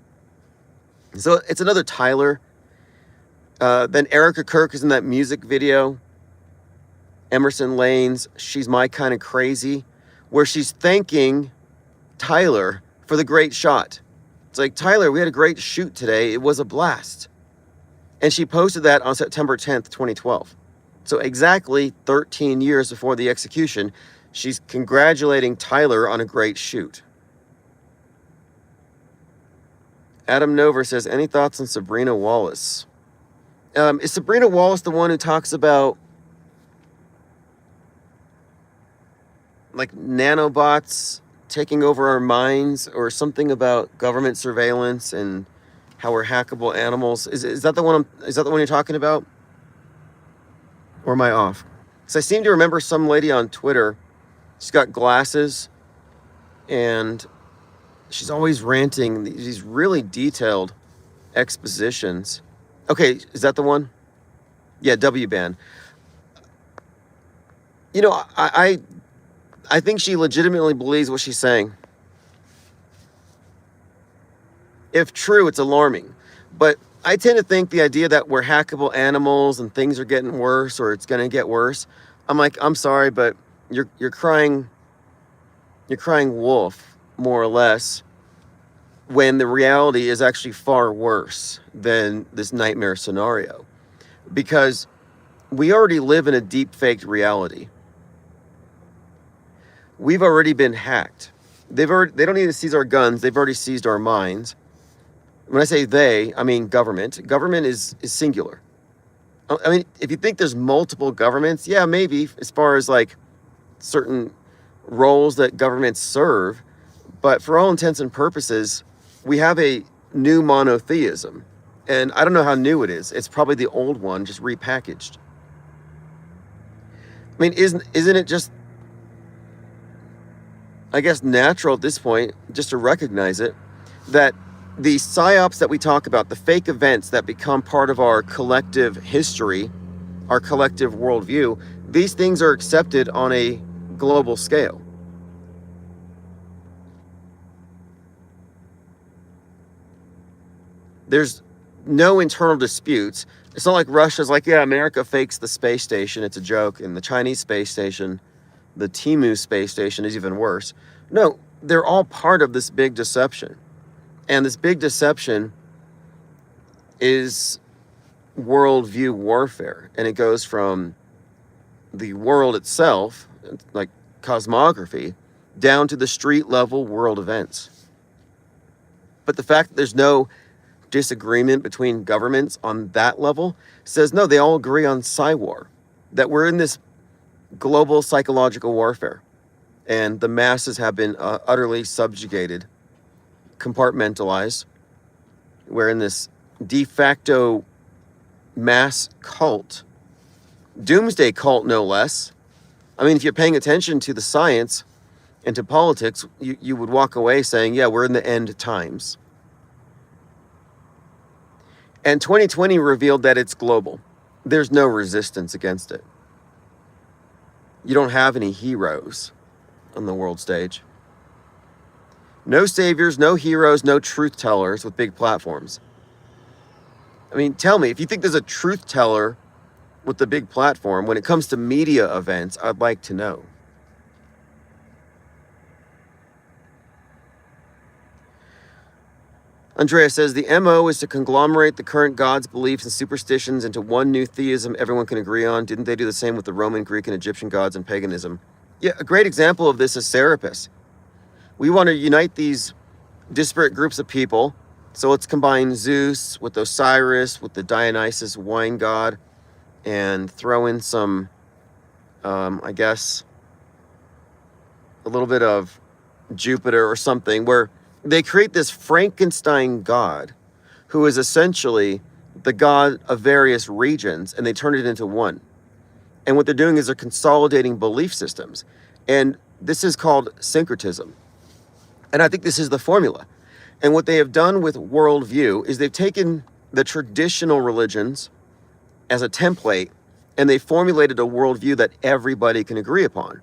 A: So it's another Tyler. Then Erica Kirk is in that music video. Emerson Lane's She's My Kind of Crazy, where she's thanking Tyler for the great shot. It's like, Tyler, we had a great shoot today. It was a blast. And she posted that on September 10th, 2012. So exactly 13 years before the execution, she's congratulating Tyler on a great shoot. Adam Nover says, any thoughts on Sabrina Wallace? Is Sabrina Wallace the one who talks about like nanobots taking over our minds, or something about government surveillance and how we're hackable animals? Is that the one? Is that the one you're talking about? Or am I off? Because I seem to remember some lady on Twitter. She's got glasses, and she's always ranting these really detailed expositions. Okay, is that the one? Yeah, W-Ban. You know, I think she legitimately believes what she's saying. If true, it's alarming. But I tend to think the idea that we're hackable animals and things are getting worse, or it's going to get worse. I'm like, I'm sorry, but you're crying wolf, more or less, when the reality is actually far worse than this nightmare scenario. Because we already live in a deep faked reality. We've already been hacked. They don't need to seize our guns. They've already seized our minds. When I say they, I mean government. Government is singular. I mean, if you think there's multiple governments, yeah, maybe, as far as like certain roles that governments serve. But for all intents and purposes, we have a new monotheism. And I don't know how new it is. It's probably the old one, just repackaged. I mean, isn't it just, I guess, natural at this point, just to recognize it, that the PSYOPs that we talk about, the fake events that become part of our collective history, our collective worldview, these things are accepted on a global scale. There's no internal disputes. It's not like Russia's like, yeah, America fakes the space station, it's a joke, and the Chinese space station, the Timu space station, is even worse. No, they're all part of this big deception. And this big deception is worldview warfare. And it goes from the world itself, like cosmography, down to the street level world events. But the fact that there's no disagreement between governments on that level says, no, they all agree on PSYWAR, that we're in this global psychological warfare. And the masses have been utterly subjugated, compartmentalized. We're in this de facto mass cult, doomsday cult, no less. I mean, if you're paying attention to the science and to politics, you would walk away saying, yeah, we're in the end times. And 2020 revealed that it's global. There's no resistance against it. You don't have any heroes on the world stage. No saviors, no heroes, no truth tellers with big platforms. I mean, tell me, if you think there's a truth teller with the big platform, when it comes to media events, I'd like to know. Andrea says, the MO is to conglomerate the current gods, beliefs, and superstitions into one new theism everyone can agree on. Didn't they do the same with the Roman, Greek, and Egyptian gods and paganism? Yeah, a great example of this is Serapis. We want to unite these disparate groups of people. So let's combine Zeus with Osiris, with the Dionysus wine god, and throw in some, I guess, a little bit of Jupiter or something, where they create this Frankenstein god who is essentially the god of various regions, and they turn it into one. And what they're doing is they're consolidating belief systems. And this is called syncretism. And I think this is the formula. And what they have done with worldview is they've taken the traditional religions as a template, and they formulated a worldview that everybody can agree upon.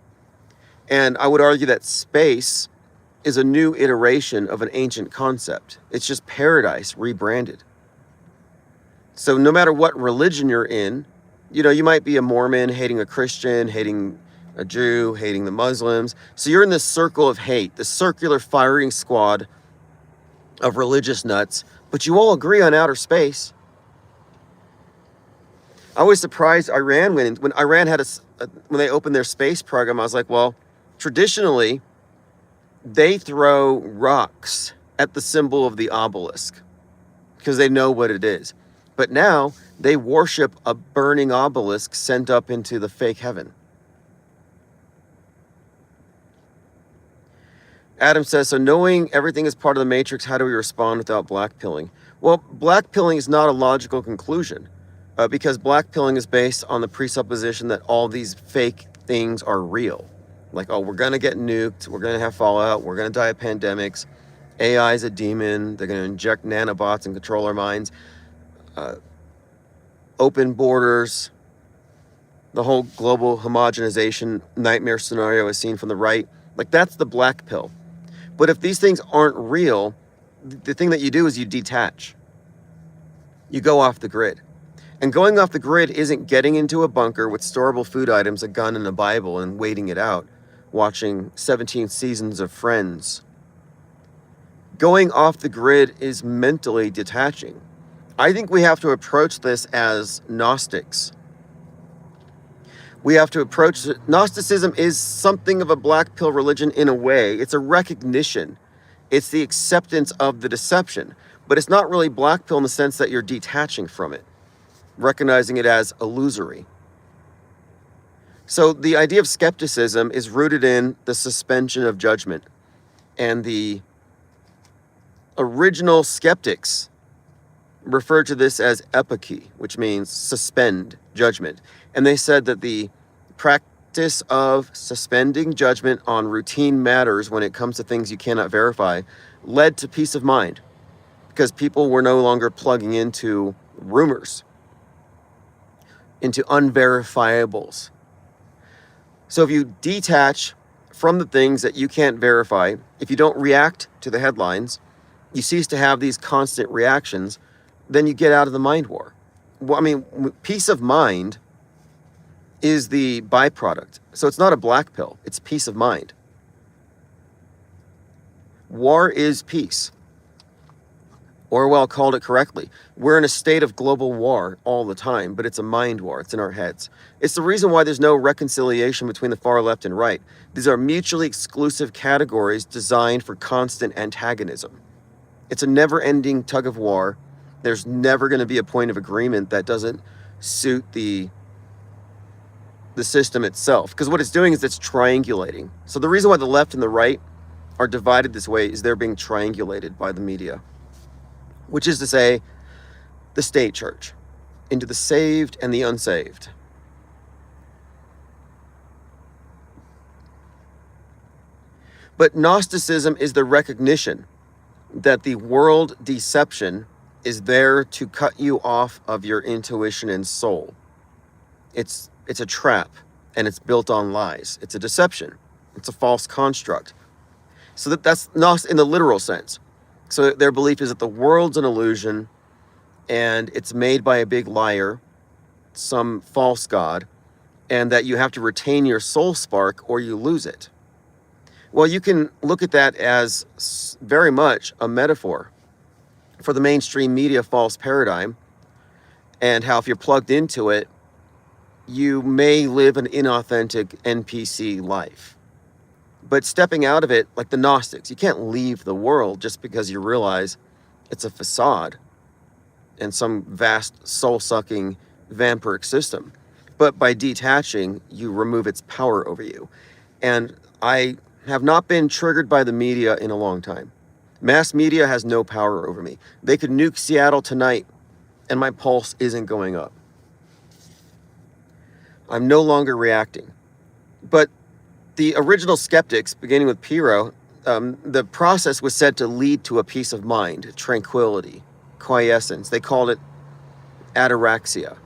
A: And I would argue that space is a new iteration of an ancient concept. It's just paradise rebranded. So no matter what religion you're in, you know, you might be a Mormon hating a Christian, hating a Jew, hating the Muslims. So you're in this circle of hate, this circular firing squad of religious nuts, but you all agree on outer space. I was surprised Iran when Iran had when they opened their space program. I was like, well, traditionally, they throw rocks at the symbol of the obelisk because they know what it is. But now they worship a burning obelisk sent up into the fake heaven. Adam says, so knowing everything is part of the matrix, how do we respond without blackpilling? Well, blackpilling is not a logical conclusion because blackpilling is based on the presupposition that all these fake things are real. Like, oh, we're going to get nuked, we're going to have fallout, we're going to die of pandemics, AI is a demon, they're going to inject nanobots and control our minds, open borders, the whole global homogenization nightmare scenario is seen from the right. Like, that's the black pill. But if these things aren't real, the thing that you do is you detach. You go off the grid. And going off the grid isn't getting into a bunker with storable food items, a gun, and a Bible and waiting it out, watching 17 seasons of Friends. Going off the grid is mentally detaching. I think we have to approach this as Gnostics. We have to approach Gnosticism is something of a black pill religion in a way. It's a recognition. It's the acceptance of the deception. But it's not really black pill in the sense that you're detaching from it, recognizing it as illusory. So the idea of skepticism is rooted in the suspension of judgment. And the original skeptics referred to this as epoche, which means suspend judgment. And they said that the practice of suspending judgment on routine matters when it comes to things you cannot verify led to peace of mind because people were no longer plugging into rumors, into unverifiables. So if you detach from the things that you can't verify, if you don't react to the headlines, you cease to have these constant reactions, then you get out of the mind war. Well, I mean, peace of mind is the byproduct. So it's not a black pill, it's peace of mind. War is peace. Orwell called it correctly. We're in a state of global war all the time, but it's a mind war. It's in our heads. It's the reason why there's no reconciliation between the far left and right. These are mutually exclusive categories designed for constant antagonism. It's a never-ending tug of war. There's never going to be a point of agreement that doesn't suit the system itself. Because what it's doing is it's triangulating. So the reason why the left and the right are divided this way is they're being triangulated by the media. Which is to say, the state church, into the saved and the unsaved. But Gnosticism is the recognition that the world deception is there to cut you off of your intuition and soul. It's a trap, and it's built on lies. It's a deception. It's a false construct. So that's not in the literal sense. So their belief is that the world's an illusion, and it's made by a big liar, some false god, and that you have to retain your soul spark or you lose it. Well, you can look at that as very much a metaphor for the mainstream media false paradigm, and how if you're plugged into it, you may live an inauthentic NPC life. But stepping out of it, like the Gnostics, you can't leave the world just because you realize it's a facade and some vast soul-sucking vampiric system. But by detaching, you remove its power over you. And I have not been triggered by the media in a long time. Mass media has no power over me. They could nuke Seattle tonight, and my pulse isn't going up. I'm no longer reacting. But the original skeptics, beginning with Pyrrho, the process was said to lead to a peace of mind, tranquility, quiescence. They called it ataraxia.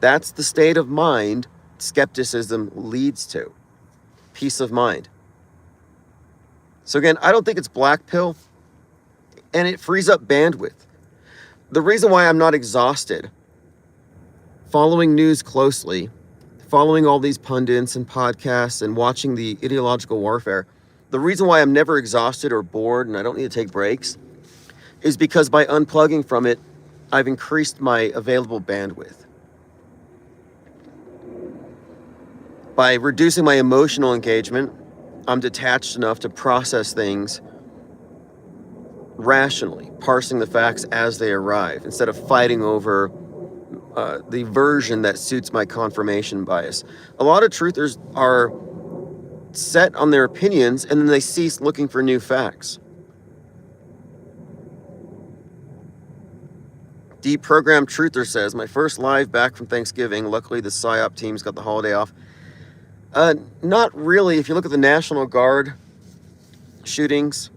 A: That's the state of mind skepticism leads to. Peace of mind. So again, I don't think it's black pill, and it frees up bandwidth. The reason why I'm not exhausted following news closely, following all these pundits and podcasts and watching the ideological warfare, the reason why I'm never exhausted or bored and I don't need to take breaks is because by unplugging from it, I've increased my available bandwidth. By reducing my emotional engagement, I'm detached enough to process things rationally, parsing the facts as they arrive, instead of fighting over the version that suits my confirmation bias. A lot of truthers are set on their opinions, and then they cease looking for new facts. DEPROGRAM Truther says, my first live back from Thanksgiving. Luckily, the PSYOP team's got the holiday off. Not really. If you look at the National Guard shootings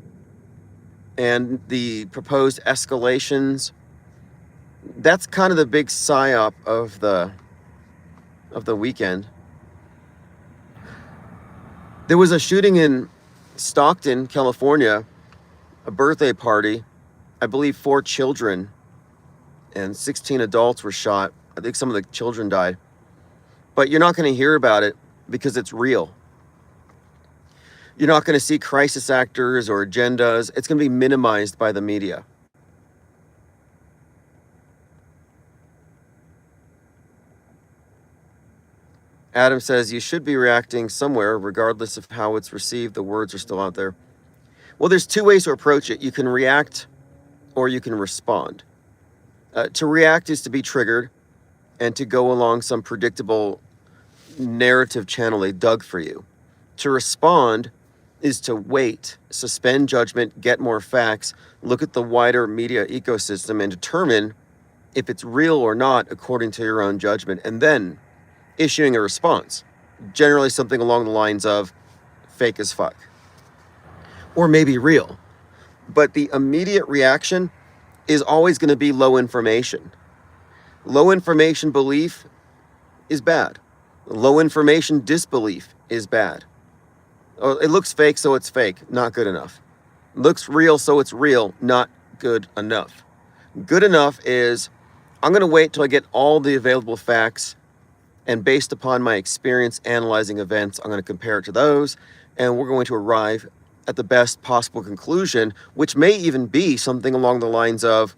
A: and the proposed escalations, that's kind of the big PSYOP of the weekend. There was a shooting in Stockton, California, a birthday party. I believe 4 children and 16 adults were shot. I think some of the children died. But you're not going to hear about it because it's real. You're not going to see crisis actors or agendas. It's going to be minimized by the media. Adam says, you should be reacting somewhere, regardless of how it's received. The words are still out there. Well, there's 2 ways to approach it. You can react or you can respond. To react is to be triggered and to go along some predictable narrative channel they dug for you. To respond is to wait, suspend judgment, get more facts, look at the wider media ecosystem and determine if it's real or not according to your own judgment, and then issuing a response, generally something along the lines of fake as fuck, or maybe real. But the immediate reaction is always going to be low information. Low information belief is bad. Low information disbelief is bad. Oh, it looks fake, so it's fake. Not good enough. Looks real, so it's real. Not good enough. Good enough is, I'm going to wait till I get all the available facts, and based upon my experience analyzing events, I'm going to compare it to those, and we're going to arrive at the best possible conclusion, which may even be something along the lines of,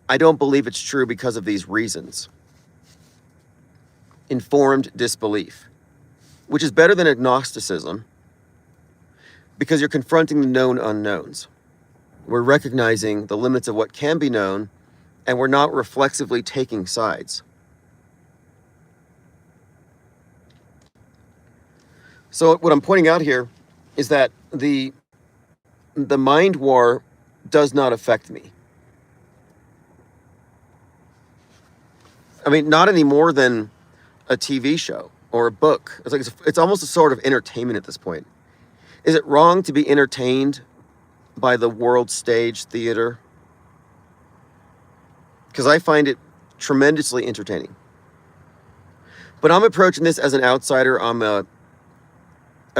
A: I don't believe it's true because of these reasons. Informed disbelief, which is better than agnosticism, because you're confronting the known unknowns. We're recognizing the limits of what can be known, and we're not reflexively taking sides. So what I'm pointing out here is that the mind war does not affect me. I mean, not any more than a TV show or a book. It's almost a sort of entertainment at this point. Is it wrong to be entertained by the world stage theater? because I find it tremendously entertaining. But I'm approaching this as an outsider. I'm a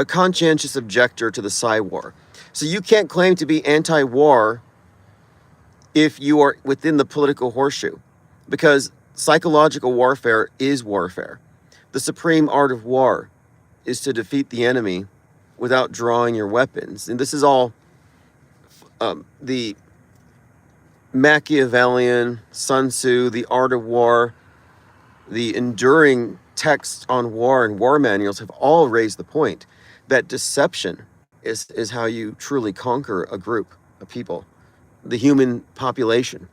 A: conscientious objector to the Psy-war. So you can't claim to be anti-war if you are within the political horseshoe, because psychological warfare is warfare. The supreme art of war is to defeat the enemy without drawing your weapons. And this is all the Machiavellian, Sun Tzu, the art of war, the enduring texts on war and war manuals have all raised the point that deception is how you truly conquer a group of people, the human population.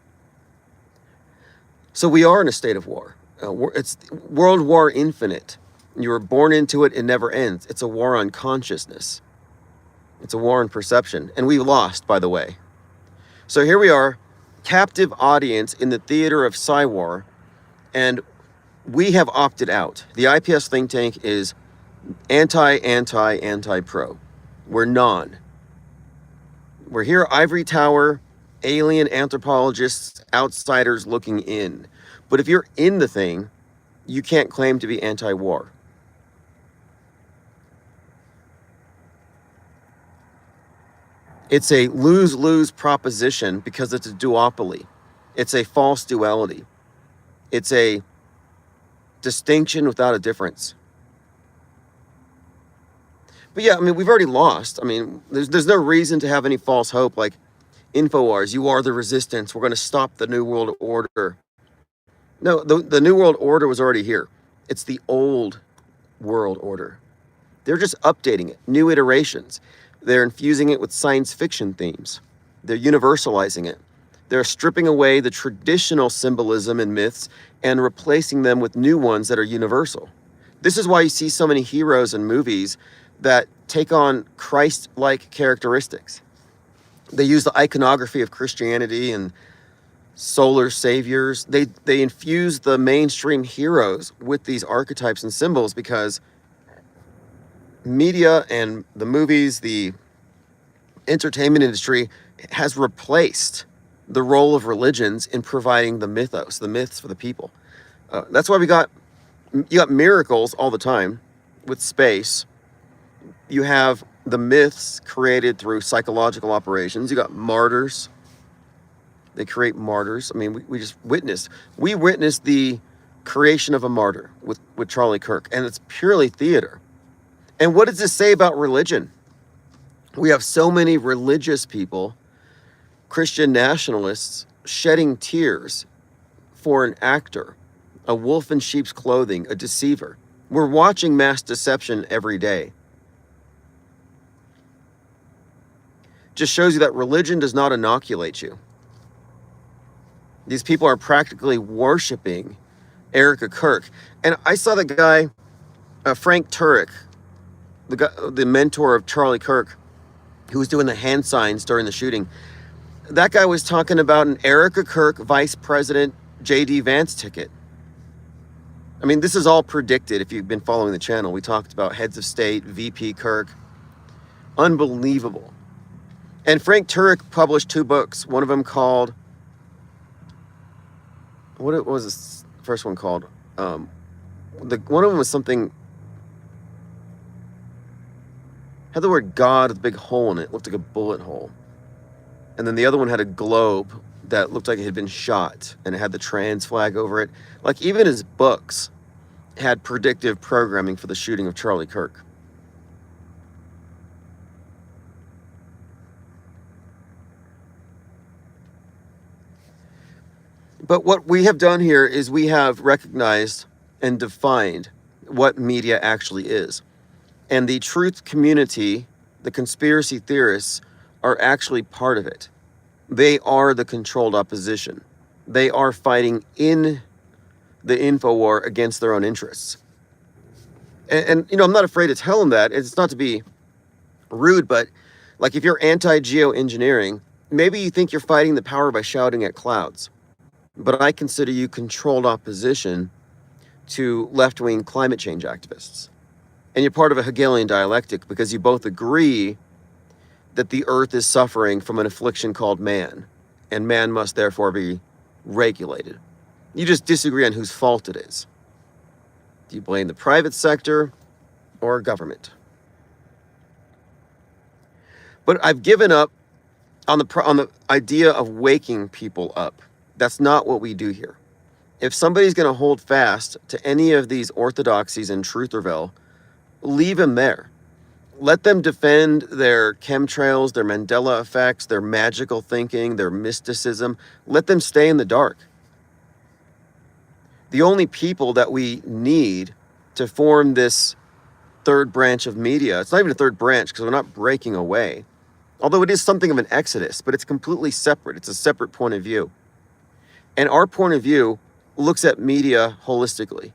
A: So we are in a state of war. It's World War Infinite. You were born into it, it never ends. It's a war on consciousness. It's a war on perception. And we lost, by the way. So here we are, captive audience in the theater of Psy-war, and we have opted out. The IPS think tank is anti-pro. We're non. We're here, ivory tower, alien anthropologists, outsiders looking in. But if you're in the thing, you can't claim to be anti-war. It's a lose-lose proposition because it's a duopoly. It's a false duality. It's a distinction without a difference. But yeah, I mean, we've already lost. I mean, there's no reason to have any false hope like InfoWars, you are the resistance, we're going to stop the New World Order. No, the New World Order was already here. It's the old world order. They're just updating it, new iterations. They're infusing it with science fiction themes. They're universalizing it. They're stripping away the traditional symbolism and myths and replacing them with new ones that are universal. This is why you see so many heroes in movies that take on Christ-like characteristics. They use the iconography of Christianity and solar saviors. They infuse the mainstream heroes with these archetypes and symbols because media and the movies, the entertainment industry has replaced the role of religions in providing the mythos, the myths for the people. That's why you got miracles all the time with space. You have the myths created through psychological operations. You got martyrs. They create martyrs. I mean, we witnessed the creation of a martyr with Charlie Kirk, and it's purely theater. And what does this say about religion? We have so many religious people, Christian nationalists, shedding tears for an actor, a wolf in sheep's clothing, a deceiver. We're watching mass deception every day. Just shows you that religion does not inoculate you. These people are practically worshiping Erica Kirk. And I saw the guy, Frank Turek, the mentor of Charlie Kirk, who was doing the hand signs during the shooting. That guy was talking about an Erica Kirk Vice President J.D. Vance ticket. I mean, this is all predicted if you've been following the channel. We talked about heads of state, VP Kirk. Unbelievable. And Frank Turek published 2 books. One of them called, what was this first one called? One of them was something, had the word God with a big hole in it. It looked like a bullet hole. And then the other one had a globe that looked like it had been shot, and it had the trans flag over it. Like, even his books had predictive programming for the shooting of Charlie Kirk. But what we have done here is we have recognized and defined what media actually is. And the truth community, the conspiracy theorists, are actually part of it. They are the controlled opposition. They are fighting in the info war against their own interests. And you know, I'm not afraid to tell them that. It's not to be rude, but like, if you're anti-geoengineering, maybe you think you're fighting the power by shouting at clouds. But I consider you controlled opposition to left-wing climate change activists. And you're part of a Hegelian dialectic because you both agree that the earth is suffering from an affliction called man, and man must therefore be regulated. You just disagree on whose fault it is. Do you blame the private sector or government? But I've given up on the idea of waking people up. That's not what we do here. If somebody's going to hold fast to any of these orthodoxies in Trutherville, leave them there. Let them defend their chemtrails, their Mandela effects, their magical thinking, their mysticism. Let them stay in the dark. The only people that we need to form this third branch of media, it's not even a third branch because we're not breaking away. Although it is something of an exodus, but it's completely separate. It's a separate point of view. And our point of view looks at media holistically.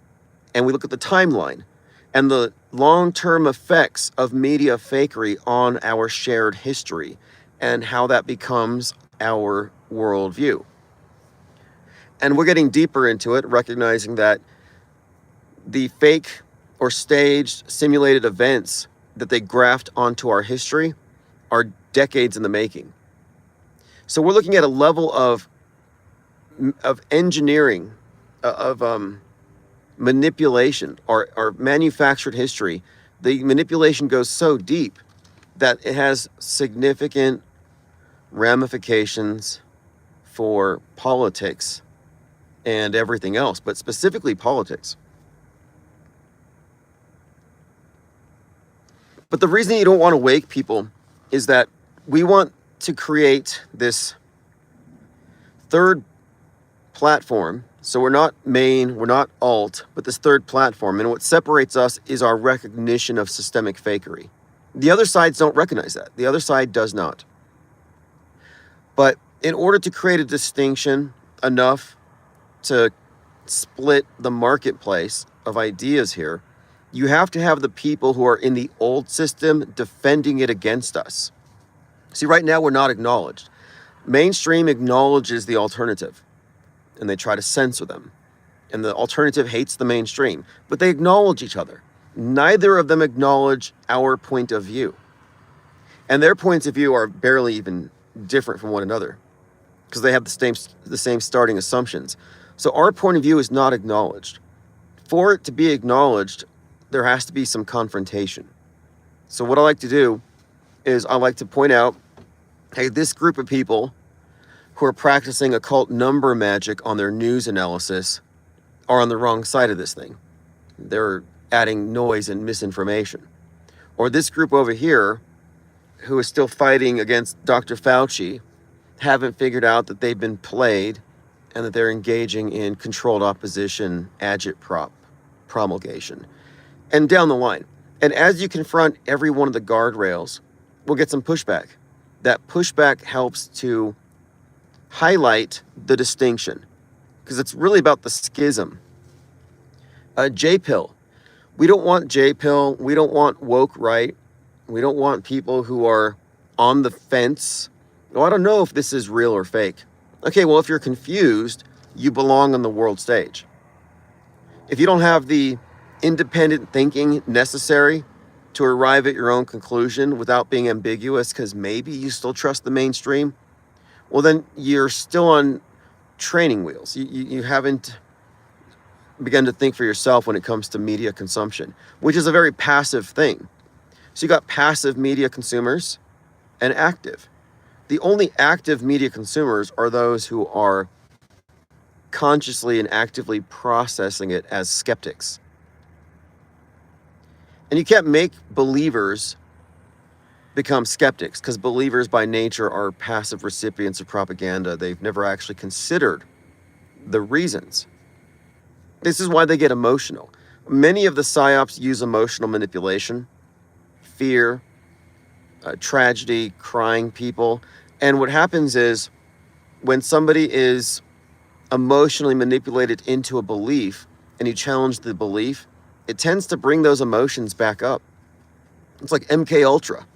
A: And we look at the timeline and the long-term effects of media fakery on our shared history and how that becomes our worldview. And we're getting deeper into it, recognizing that the fake or staged simulated events that they graft onto our history are decades in the making. So we're looking at a level of engineering, of manipulation, or manufactured history. The manipulation goes so deep that it has significant ramifications for politics and everything else, but specifically politics. But the reason you don't want to wake people is that we want to create this third platform. So we're not main, we're not alt, but this third platform. And what separates us is our recognition of systemic fakery. The other sides don't recognize that. The other side does not. But in order to create a distinction enough to split the marketplace of ideas here, you have to have the people who are in the old system defending it against us. See, right now we're not acknowledged. Mainstream acknowledges the alternative, and they try to censor them. And the alternative hates the mainstream, but they acknowledge each other. Neither of them acknowledge our point of view. And their points of view are barely even different from one another because they have the same starting assumptions. So our point of view is not acknowledged. For it to be acknowledged, there has to be some confrontation. So what I like to do is I like to point out, hey, this group of people who are practicing occult number magic on their news analysis are on the wrong side of this thing. They're adding noise and misinformation. Or this group over here, who is still fighting against Dr. Fauci, haven't figured out that they've been played and that they're engaging in controlled opposition, agitprop promulgation, and down the line. And as you confront every one of the guardrails, we'll get some pushback. That pushback helps to highlight the distinction, because it's really about the schism. J-pill. We don't want J-pill. We don't want woke right. We don't want people who are on the fence. Oh, I don't know if this is real or fake. Okay, well, if you're confused, you belong on the world stage. If you don't have the independent thinking necessary to arrive at your own conclusion without being ambiguous, because maybe you still trust the mainstream, well, then you're still on training wheels. You haven't begun to think for yourself when it comes to media consumption, which is a very passive thing. So you got passive media consumers and active. The only active media consumers are those who are consciously and actively processing it as skeptics. And you can't make believers become skeptics, because believers by nature are passive recipients of propaganda. They've never actually considered the reasons. This is why they get emotional. Many of the PSYOPs use emotional manipulation, fear, tragedy, crying people. And what happens is when somebody is emotionally manipulated into a belief and you challenge the belief, it tends to bring those emotions back up. It's like MK Ultra.